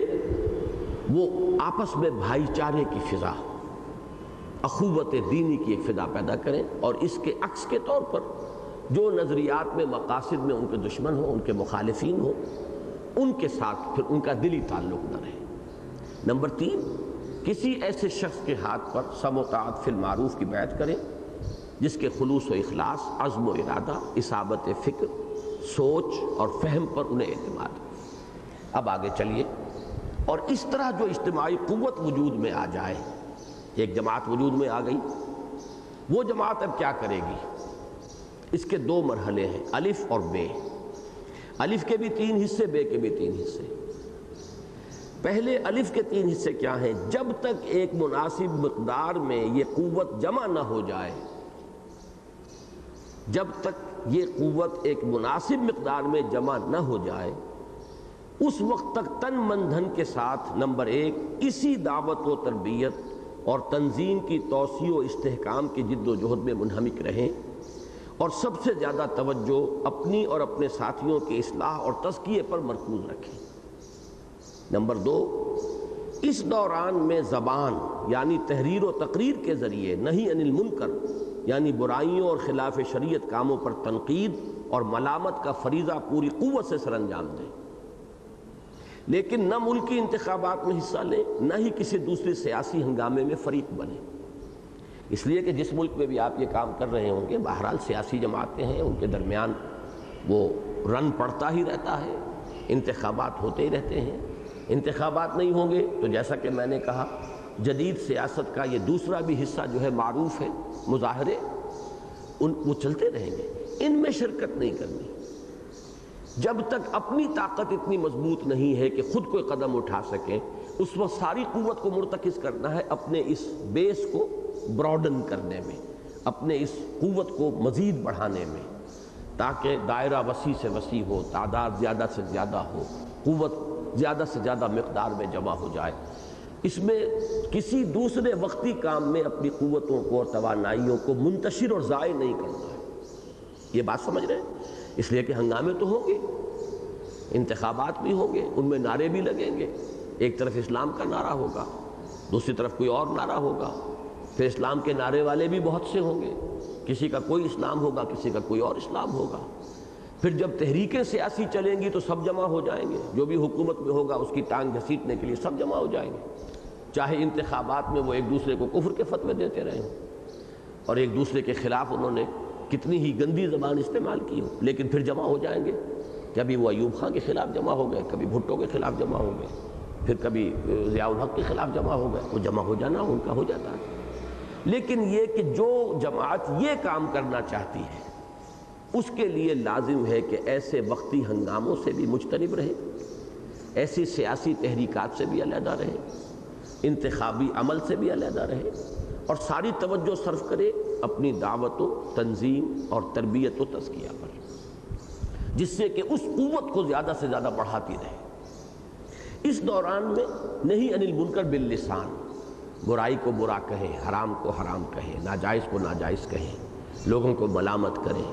Speaker 1: وہ آپس میں بھائی چارے کی فضا، اخوت دینی کی ایک فضا پیدا کریں، اور اس کے عکس کے طور پر جو نظریات میں مقاصد میں ان کے دشمن ہوں، ان کے مخالفین ہوں، ان کے ساتھ پھر ان کا دلی تعلق نہ رہے۔ نمبر 3، کسی ایسے شخص کے ہاتھ پر سمع و طاعت فی المعروف کی بیعت کریں جس کے خلوص و اخلاص، عزم و ارادہ، اصابت فکر، سوچ اور فہم پر انہیں اعتماد ہو۔ اب آگے چلیے، اور اس طرح جو اجتماعی قوت وجود میں آ جائے، ایک جماعت وجود میں آ گئی، وہ جماعت اب کیا کرے گی؟ اس کے 2 مرحلے ہیں، الف اور بے۔ الف کے بھی 3 حصے، بے کے بھی 3 حصے۔ پہلے الف کے 3 حصے کیا ہیں؟ جب تک ایک مناسب مقدار میں یہ قوت جمع نہ ہو جائے، جب تک یہ قوت ایک مناسب مقدار میں جمع نہ ہو جائے، اس وقت تک تن من دھن کے ساتھ نمبر 1 اسی دعوت و تربیت اور تنظیم کی توسیع و استحکام کی جد و جہد میں منہمک رہیں، اور سب سے زیادہ توجہ اپنی اور اپنے ساتھیوں کی اصلاح اور تزکیے پر مرکوز رکھیں۔ نمبر 2، اس دوران میں زبان یعنی تحریر و تقریر کے ذریعے نہی عن المنکر یعنی برائیوں اور خلاف شریعت کاموں پر تنقید اور ملامت کا فریضہ پوری قوت سے سر انجام دیں، لیکن نہ ملکی انتخابات میں حصہ لیں، نہ ہی کسی دوسری سیاسی ہنگامے میں فریق بنیں۔ اس لیے کہ جس ملک میں بھی آپ یہ کام کر رہے ہوں گے، بہرحال سیاسی جماعتیں ہیں، ان کے درمیان وہ رن پڑتا ہی رہتا ہے، انتخابات ہوتے ہی رہتے ہیں۔ انتخابات نہیں ہوں گے تو جیسا کہ میں نے کہا، جدید سیاست کا یہ دوسرا بھی حصہ جو ہے معروف ہے، مظاہرے، وہ چلتے رہیں گے، ان میں شرکت نہیں کرنی۔ جب تک اپنی طاقت اتنی مضبوط نہیں ہے کہ خود کوئی قدم اٹھا سکیں، اس وقت ساری قوت کو مرتکز کرنا ہے اپنے اس بیس کو براڈن کرنے میں، اپنے اس قوت کو مزید بڑھانے میں، تاکہ دائرہ وسیع سے وسیع ہو، تعداد زیادہ سے زیادہ ہو، قوت زیادہ سے زیادہ مقدار میں جمع ہو جائے۔ اس میں کسی دوسرے وقتی کام میں اپنی قوتوں کو اور توانائیوں کو منتشر اور ضائع نہیں کرنا ہے۔ یہ بات سمجھ رہے ہیں؟ اس لیے کہ ہنگامے تو ہوں گے، انتخابات بھی ہوں گے، ان میں نعرے بھی لگیں گے، ایک طرف اسلام کا نعرہ ہوگا، دوسری طرف کوئی اور نعرہ ہوگا، پھر اسلام کے نعرے والے بھی بہت سے ہوں گے، کسی کا کوئی اسلام ہوگا، کسی کا کوئی اور اسلام ہوگا۔ پھر جب تحریکیں سیاسی چلیں گی تو سب جمع ہو جائیں گے، جو بھی حکومت میں ہوگا اس کی ٹانگ گھسیٹنے کے لیے سب جمع ہو جائیں گے، چاہے انتخابات میں وہ ایک دوسرے کو کفر کے فتوے دیتے رہے ہوں اور ایک دوسرے کے خلاف انہوں نے کتنی ہی گندی زبان استعمال کی ہو، لیکن پھر جمع ہو جائیں گے۔ کبھی وہ ایوب خان کے خلاف جمع ہو گئے، کبھی بھٹو کے خلاف جمع ہو گئے، پھر کبھی ضیاء الحق کے خلاف جمع ہو گئے، وہ جمع ہو جانا ان کا ہو جاتا ہے۔ لیکن یہ کہ جو جماعت یہ کام کرنا چاہتی ہے اس کے لیے لازم ہے کہ ایسے وقتی ہنگاموں سے بھی مجتنب رہے، ایسی سیاسی تحریکات سے بھی علیحدہ رہے، انتخابی عمل سے بھی علیحدہ رہے، اور ساری توجہ صرف کرے اپنی دعوت و تنظیم اور تربیت و تزکیہ پر، جس سے کہ اس قوت کو زیادہ سے زیادہ بڑھاتی رہے۔ اس دوران میں نہیں عن المنکر باللسان، برائی کو برا کہیں، حرام کو حرام کہیں، ناجائز کو ناجائز کہیں، لوگوں کو ملامت کریں،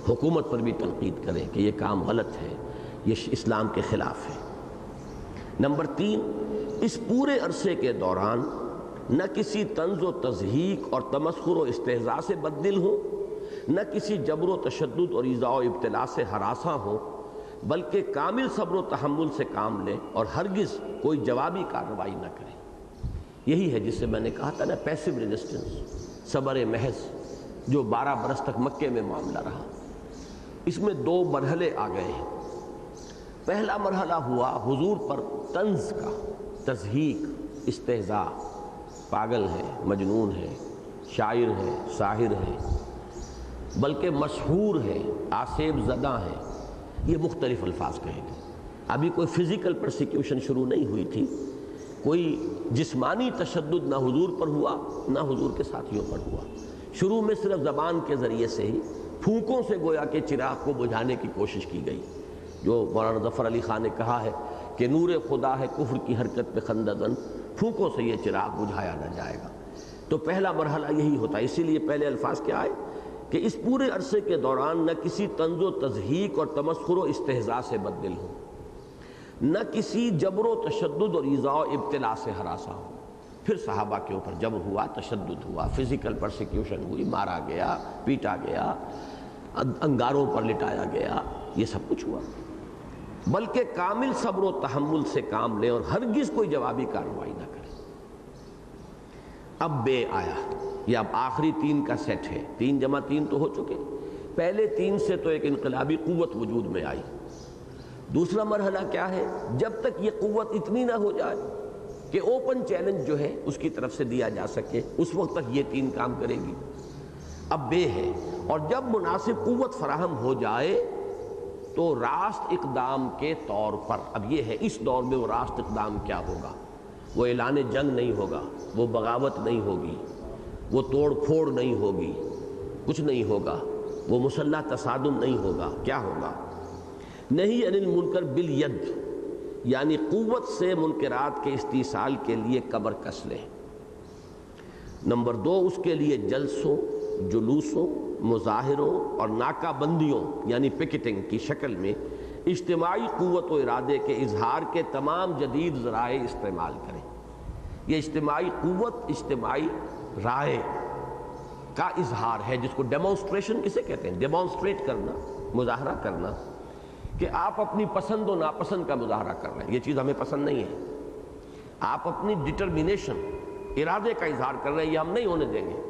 Speaker 1: حکومت پر بھی تنقید کریں کہ یہ کام غلط ہے، یہ اسلام کے خلاف ہے۔ نمبر 3، اس پورے عرصے کے دوران نہ کسی طنز و تضحیک اور تمسخر و استہزاء سے بددل ہوں، نہ کسی جبر و تشدد اور ایذاء و ابتلاء سے ہراساں ہوں، بلکہ کامل صبر و تحمل سے کام لیں اور ہرگز کوئی جوابی کارروائی نہ کریں۔ یہی ہے جس سے میں نے کہا تھا نا پیسو ریزسٹنس، صبر محض، جو 12 برس تک مکے میں معاملہ رہا۔ اس میں 2 مرحلے آ گئے ہیں۔ پہلا مرحلہ ہوا حضور پر طنز کا، تضحیک، استہزاء، پاگل ہے، مجنون ہے، شاعر ہے، ساحر ہے، بلکہ مسحور ہے، آسیب زدہ ہے، یہ مختلف الفاظ کہیں گے۔ ابھی کوئی فزیکل پرسیکیوشن شروع نہیں ہوئی تھی، کوئی جسمانی تشدد نہ حضور پر ہوا نہ حضور کے ساتھیوں پر ہوا۔ شروع میں صرف زبان کے ذریعے سے ہی پھونکوں سے گویا کہ چراغ کو بجھانے کی کوشش کی گئی، جو مولانا ظفر علی خان نے کہا ہے کہ نور خدا ہے کفر کی حرکت پہ خندقن، پھونکوں سے یہ چراغ بجھایا نہ جائے گا۔ تو پہلا مرحلہ یہی ہوتا ہے، اسی لیے پہلے الفاظ کیا آئے کہ اس پورے عرصے کے دوران نہ کسی طنز و تضحیک اور تمسخر و استہزاء سے بددل ہو، نہ کسی جبر و تشدد اور ایذاء و ابتلاء سے ہراساں ہو۔ پھر صحابہ کے اوپر جبر ہوا، تشدد ہوا، فزیکل پرسیکیوشن ہوئی، مارا گیا، پیٹا گیا، انگاروں پر لٹایا گیا، یہ سب کچھ ہوا۔ بلکہ کامل صبر و تحمل سے کام لیں اور ہرگز کوئی جوابی کارروائی نہ کریں۔ اب بے آیا، یہ اب آخری 3 کا سیٹ ہے۔ 3 جمع 3 تو ہو چکے، پہلے 3 سے تو ایک انقلابی قوت وجود میں آئی۔ دوسرا مرحلہ کیا ہے؟ جب تک یہ قوت اتنی نہ ہو جائے کہ اوپن چیلنج جو ہے اس کی طرف سے دیا جا سکے، اس وقت تک یہ 3 کام کرے گی۔ اب بے ہے، اور جب مناسب قوت فراہم ہو جائے تو راست اقدام کے طور پر، اب یہ ہے اس دور میں وہ راست اقدام کیا ہوگا؟ وہ اعلان جنگ نہیں ہوگا، وہ بغاوت نہیں ہوگی، وہ توڑ پھوڑ نہیں ہوگی، کچھ نہیں ہوگا، وہ مسلح تصادم نہیں ہوگا۔ کیا ہوگا؟ نہیں عن المنکر بالید، یعنی قوت سے منکرات کے استیصال کے لیے کمر کس لیں۔ نمبر 2، اس کے لیے جلسوں، جلوسوں، مظاہروں اور ناکہ بندیوں یعنی پکٹنگ کی شکل میں اجتماعی قوت و ارادے کے اظہار کے تمام جدید ذرائع استعمال کریں۔ یہ اجتماعی قوت، اجتماعی رائے کا اظہار ہے، جس کو ڈیمونسٹریشن کسے کہتے ہیں؟ ڈیمونسٹریٹ کرنا، مظاہرہ کرنا، کہ آپ اپنی پسند و ناپسند کا مظاہرہ کر رہے ہیں، یہ چیز ہمیں پسند نہیں ہے، آپ اپنی ڈٹرمینیشن، ارادے کا اظہار کر رہے ہیں، یہ ہم نہیں ہونے دیں گے۔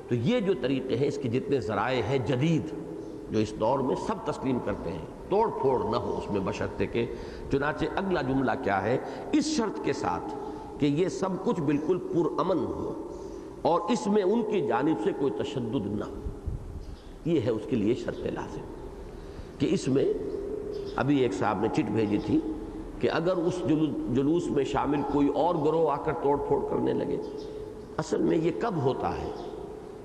Speaker 1: تو یہ جو طریقے ہیں، اس کے جتنے ذرائع ہیں جدید جو اس دور میں سب تسلیم کرتے ہیں، توڑ پھوڑ نہ ہو اس میں بشرطے کہ، چنانچہ اگلا جملہ کیا ہے؟ اس شرط کے ساتھ کہ یہ سب کچھ بالکل پرامن ہو اور اس میں ان کی جانب سے کوئی تشدد نہ ہو۔ یہ ہے اس کے لیے شرط لازم کہ اس میں، ابھی ایک صاحب نے چٹ بھیجی تھی کہ اگر اس جلوس میں شامل کوئی اور گروہ آ کر توڑ پھوڑ کرنے لگے، اصل میں یہ کب ہوتا ہے؟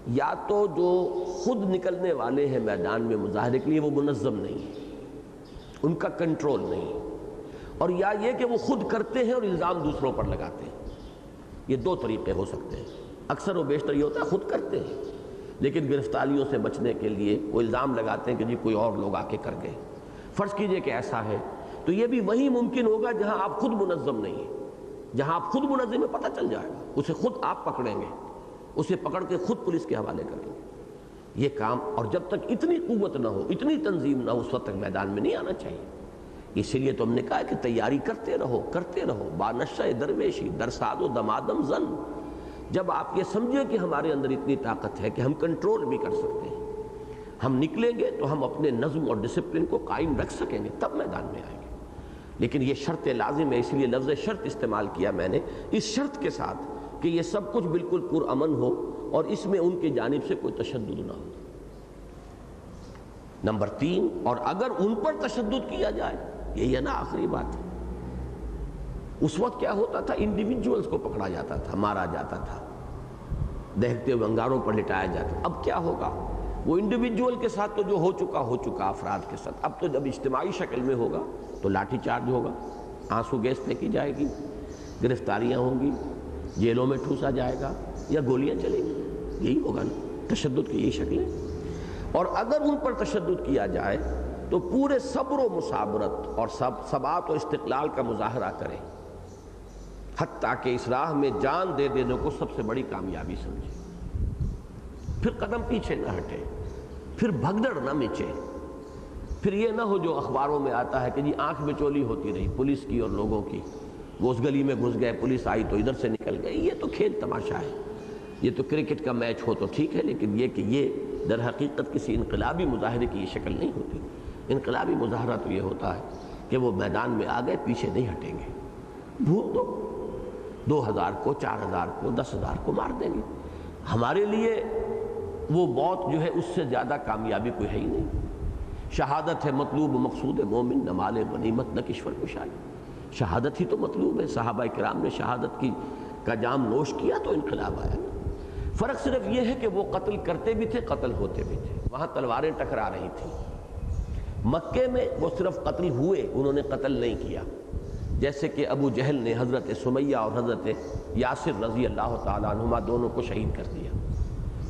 Speaker 1: یا تو جو خود نکلنے والے ہیں میدان میں مظاہرے کے لیے وہ منظم نہیں ہے، ان کا کنٹرول نہیں، اور یا یہ کہ وہ خود کرتے ہیں اور الزام دوسروں پر لگاتے ہیں۔ یہ 2 طریقے ہو سکتے ہیں۔ اکثر و بیشتر یہ ہوتا ہے خود کرتے ہیں لیکن گرفتاریوں سے بچنے کے لیے وہ الزام لگاتے ہیں کہ جی کوئی اور لوگ آ کے کر گئے۔ فرض کیجئے کہ ایسا ہے تو یہ بھی وہی ممکن ہوگا جہاں آپ خود منظم نہیں ہیں۔ جہاں آپ خود منظم ہیں پتہ چل جائے گا، اسے خود آپ پکڑیں گے، اسے پکڑ کے خود پولیس کے حوالے کریں گے۔ یہ کام، اور جب تک اتنی قوت نہ ہو، اتنی تنظیم نہ ہو، اس وقت تک میدان میں نہیں آنا چاہیے۔ اسی لیے تو ہم نے کہا کہ تیاری کرتے رہو، بانشہ درویشی درساد و دمادم زن۔ جب آپ یہ سمجھیں کہ ہمارے اندر اتنی طاقت ہے کہ ہم کنٹرول بھی کر سکتے ہیں، ہم نکلیں گے تو ہم اپنے نظم اور ڈسپلن کو قائم رکھ سکیں گے، تب میدان میں آئیں گے۔ لیکن یہ شرط لازم ہے، اس لیے لفظ شرط استعمال کیا میں نے، اس شرط کے ساتھ کہ یہ سب کچھ بالکل پرامن ہو اور اس میں ان کی جانب سے کوئی تشدد نہ ہو۔ نمبر 3، اور اگر ان پر تشدد کیا جائے، یہی ہے نا آخری بات۔ اس وقت کیا ہوتا تھا؟ انڈیویجولز کو پکڑا جاتا تھا، مارا جاتا تھا، دہتے ہوئے انگاروں پر لٹایا جاتا۔ اب کیا ہوگا؟ وہ انڈیویجول کے ساتھ تو جو ہو چکا افراد کے ساتھ، اب تو جب اجتماعی شکل میں ہوگا تو لاٹھی چارج ہوگا، آنسو گیس پھینکی جائے گی، گرفتاریاں ہوں گی، جیلوں میں ٹھوسا جائے گا یا گولیاں چلیں گی۔ یہی ہوگا نا تشدد کی یہی شکلیں۔ اور اگر ان پر تشدد کیا جائے تو پورے صبر و مصابرت اور ثبات و استقلال کا مظاہرہ کریں، حتیٰ کہ اس راہ میں جان دے دینے کو سب سے بڑی کامیابی سمجھیں۔ پھر قدم پیچھے نہ ہٹے، پھر بھگدڑ نہ مچے، پھر یہ نہ ہو جو اخباروں میں آتا ہے کہ جی آنکھ میں چولی ہوتی رہی پولیس کی اور لوگوں کی، وہ اس گلی میں گھس گئے، پولیس آئی تو ادھر سے نکل گئے۔ یہ تو کھیل تماشا ہے، یہ تو کرکٹ کا میچ ہو تو ٹھیک ہے، لیکن یہ کہ یہ در حقیقت کسی انقلابی مظاہرے کی یہ شکل نہیں ہوتی۔ انقلابی مظاہرہ تو یہ ہوتا ہے کہ وہ میدان میں آ گئے، پیچھے نہیں ہٹیں گے، بھول دو، 2000 کو، 4000 کو، 10,000 کو مار دیں گے۔ ہمارے لیے وہ موت جو ہے اس سے زیادہ کامیابی کوئی ہے ہی نہیں۔ شہادت ہے مطلوب مقصود مومن، نہ مال غنیمت نہ کشور کشائی، شہادت ہی تو مطلوب ہے۔ صحابہ کرام نے شہادت کا جام نوش کیا تو انقلاب آیا۔ فرق صرف یہ ہے کہ وہ قتل کرتے بھی تھے، قتل ہوتے بھی تھے، وہاں تلواریں ٹکرا رہی تھیں۔ مکے میں وہ صرف قتل ہوئے، انہوں نے قتل نہیں کیا، جیسے کہ ابو جہل نے حضرت سمیہ اور حضرت یاسر رضی اللہ تعالیٰ عنہما دونوں کو شہید کر دیا۔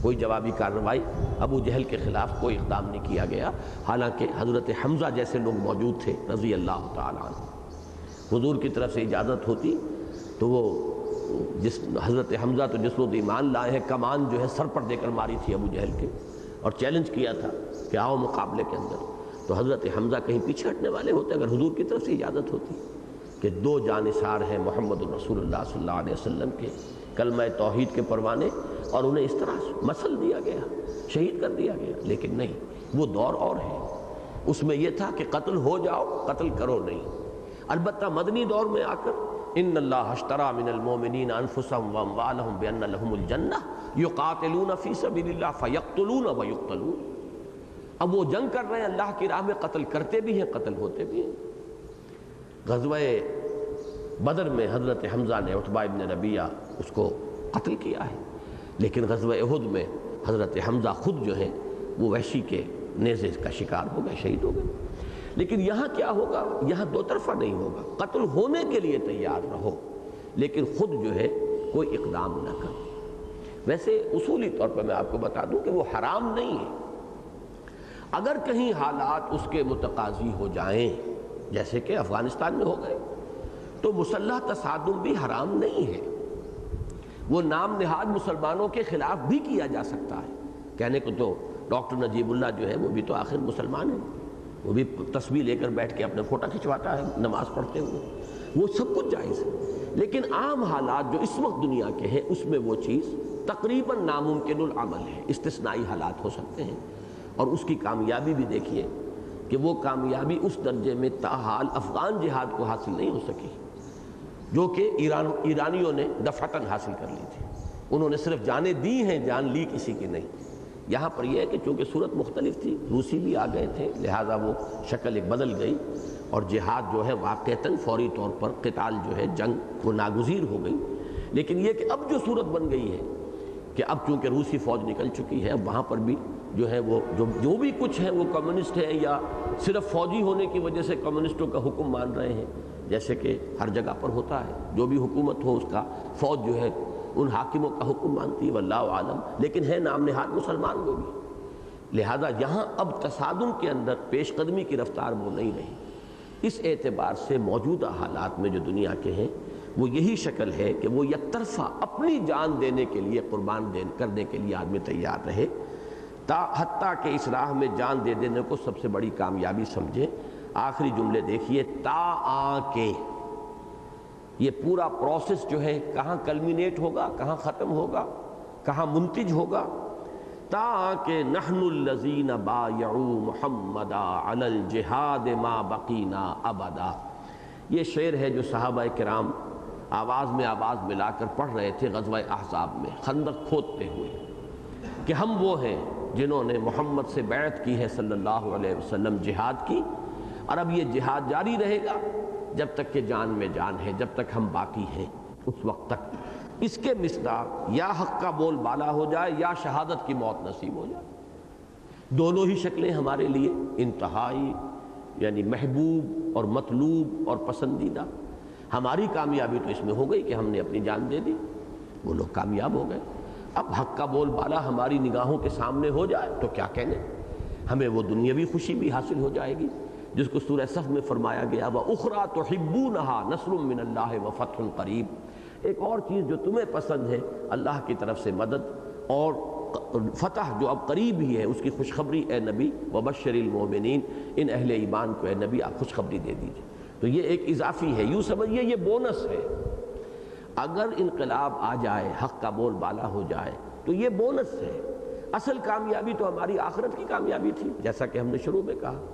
Speaker 1: کوئی جوابی کارروائی ابو جہل کے خلاف کوئی اقدام نہیں کیا گیا، حالانکہ حضرت حمزہ جیسے لوگ موجود تھے رضی اللہ تعالیٰ عنہ۔ حضور کی طرف سے اجازت ہوتی تو وہ حضرت حمزہ تو جس وقت ایمان لائے ہیں، کمان جو ہے سر پر دے کر ماری تھی ابو جہل کے، اور چیلنج کیا تھا کہ آؤ مقابلے کے اندر، تو حضرت حمزہ کہیں پیچھے ہٹنے والے ہوتے اگر حضور کی طرف سے اجازت ہوتی کہ 2 جانثار ہیں محمد الرسول اللہ صلی اللہ علیہ وسلم کے، کلمہ توحید کے پروانے، اور انہیں اس طرح مسل دیا گیا، شہید کر دیا گیا۔ لیکن نہیں، وہ دور اور ہے، اس میں یہ تھا کہ قتل ہو جاؤ، قتل کرو نہیں۔ البتہ مدنی دور میں آ کر ان اللہ اشترى من المؤمنین انفسهم واموالهم بان لهم الجنہ یقاتلون فی سبیل اللہ فیقتلون ویقتلون۔ اب وہ جنگ کر رہے ہیں اللہ کی راہ میں، قتل کرتے بھی ہیں، قتل ہوتے بھی ہیں۔ غزوہ بدر میں حضرت حمزہ نے عتبہ ابن ربیعہ اس کو قتل کیا ہے، لیکن غزوہ احد میں حضرت حمزہ خود جو ہے وہ وحشی کے نیزے کا شکار ہو گئے، شہید ہو گئے۔ لیکن یہاں کیا ہوگا؟ یہاں دو طرفہ نہیں ہوگا، قتل ہونے کے لیے تیار رہو لیکن خود جو ہے کوئی اقدام نہ کرو۔ ویسے اصولی طور پر میں آپ کو بتا دوں کہ وہ حرام نہیں ہے، اگر کہیں حالات اس کے متقاضی ہو جائیں جیسے کہ افغانستان میں ہو گئے تو مسلح تصادم بھی حرام نہیں ہے، وہ نام نہاد مسلمانوں کے خلاف بھی کیا جا سکتا ہے۔ کہنے کو تو ڈاکٹر نجیب اللہ جو ہے وہ بھی تو آخر مسلمان ہے، وہ بھی تسبیح لے کر بیٹھ کے اپنے فوٹو کھنچواتا ہے نماز پڑھتے ہوئے، وہ سب کچھ جائز ہے۔ لیکن عام حالات جو اس وقت دنیا کے ہیں اس میں وہ چیز تقریباً ناممکن العمل ہے، استثنائی حالات ہو سکتے ہیں، اور اس کی کامیابی بھی دیکھیے کہ وہ کامیابی اس درجے میں تاحال افغان جہاد کو حاصل نہیں ہو سکی جو کہ ایرانیوں نے دفعتاً حاصل کر لی تھی۔ انہوں نے صرف جانیں دی ہیں، جان لی کسی کی نہیں۔ یہاں پر یہ ہے کہ چونکہ صورت مختلف تھی، روسی بھی آ گئے تھے، لہٰذا وہ شکل ایک بدل گئی، اور جہاد جو ہے واقعتاً فوری طور پر قتال جو ہے جنگ وہ ناگزیر ہو گئی۔ لیکن یہ کہ اب جو صورت بن گئی ہے کہ اب چونکہ روسی فوج نکل چکی ہے، اب وہاں پر بھی جو ہے وہ جو بھی کچھ ہے وہ کمیونسٹ ہیں یا صرف فوجی ہونے کی وجہ سے کمیونسٹوں کا حکم مان رہے ہیں، جیسے کہ ہر جگہ پر ہوتا ہے، جو بھی حکومت ہو اس کا فوج جو ہے ان حاکموں کا حکم مانتی ہے، واللہ عالم، لیکن ہے نام نہاد مسلمان لوگ بھی۔ لہذا یہاں اب تصادم کے اندر پیش قدمی کی رفتار وہ نہیں رہی۔ اس اعتبار سے موجودہ حالات میں جو دنیا کے ہیں وہ یہی شکل ہے کہ وہ یک طرفہ اپنی جان دینے کے لیے، قربان کرنے کے لیے آدمی تیار رہے، حتیٰ کہ اس راہ میں جان دے دینے کو سب سے بڑی کامیابی سمجھیں۔ آخری جملے دیکھیے، کے یہ پورا پروسیس جو ہے کہاں کلمینیٹ ہوگا، کہاں ختم ہوگا، کہاں منتج ہوگا؟ کہ نحن الذین بایعوا محمدا علی الجہاد ما بقینا ابدا۔ یہ شعر ہے جو صحابہ کرام آواز میں آواز ملا کر پڑھ رہے تھے غزوہ احزاب میں، خندق کھودتے ہوئے، کہ ہم وہ ہیں جنہوں نے محمد سے بیعت کی ہے صلی اللہ علیہ وسلم، جہاد کی، اور اب یہ جہاد جاری رہے گا جب تک کہ جان میں جان ہے، جب تک ہم باقی ہیں اس وقت تک۔ اس کے مصداق یا حق کا بول بالا ہو جائے یا شہادت کی موت نصیب ہو جائے، دونوں ہی شکلیں ہمارے لیے انتہائی یعنی محبوب اور مطلوب اور پسندیدہ۔ ہماری کامیابی تو اس میں ہو گئی کہ ہم نے اپنی جان دے دی، وہ لوگ کامیاب ہو گئے۔ اب حق کا بول بالا ہماری نگاہوں کے سامنے ہو جائے تو کیا کہنے، ہمیں وہ دنیاوی خوشی بھی حاصل ہو جائے گی جس کو سورہ صف میں فرمایا گیا، وَأُخْرَى تُحِبُّونَهَا نَصْرٌ مِّنَ اللَّهِ وَفَتْحٌ قَرِيبٌ۔ ایک اور چیز جو تمہیں پسند ہے، اللہ کی طرف سے مدد اور فتح جو اب قریب ہی ہے اس کی خوشخبری اے نبی وبشر المؤمنین، ان اہل ایمان کو اے نبی آپ خوشخبری دے دیجئے۔ تو یہ ایک اضافی ہے، یوں سمجھیے یہ بونس ہے۔ اگر انقلاب آ جائے، حق کا بول بالا ہو جائے تو یہ بونس ہے۔ اصل کامیابی تو ہماری آخرت کی کامیابی تھی، جیسا کہ ہم نے شروع میں کہا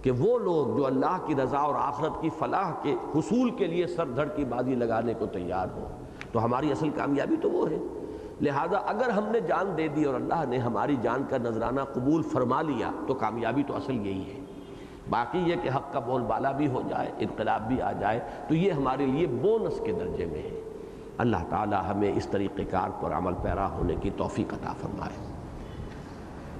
Speaker 1: کہ وہ لوگ جو اللہ کی رضا اور آخرت کی فلاح کے حصول کے لیے سر دھڑ کی بازی لگانے کو تیار ہوں، تو ہماری اصل کامیابی تو وہ ہے۔ لہذا اگر ہم نے جان دے دی اور اللہ نے ہماری جان کا نذرانہ قبول فرما لیا تو کامیابی تو اصل یہی ہے۔ باقی یہ کہ حق کا بول بالا بھی ہو جائے، انقلاب بھی آ جائے تو یہ ہمارے لیے بونس کے درجے میں ہے۔ اللہ تعالی ہمیں اس طریقہ کار پر عمل پیرا ہونے کی توفیق عطا فرمائے۔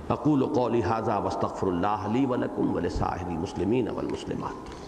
Speaker 1: اقول قولی ھذا واستغفر اللہ لی ولکم ولسائر المسلمین والمسلمات۔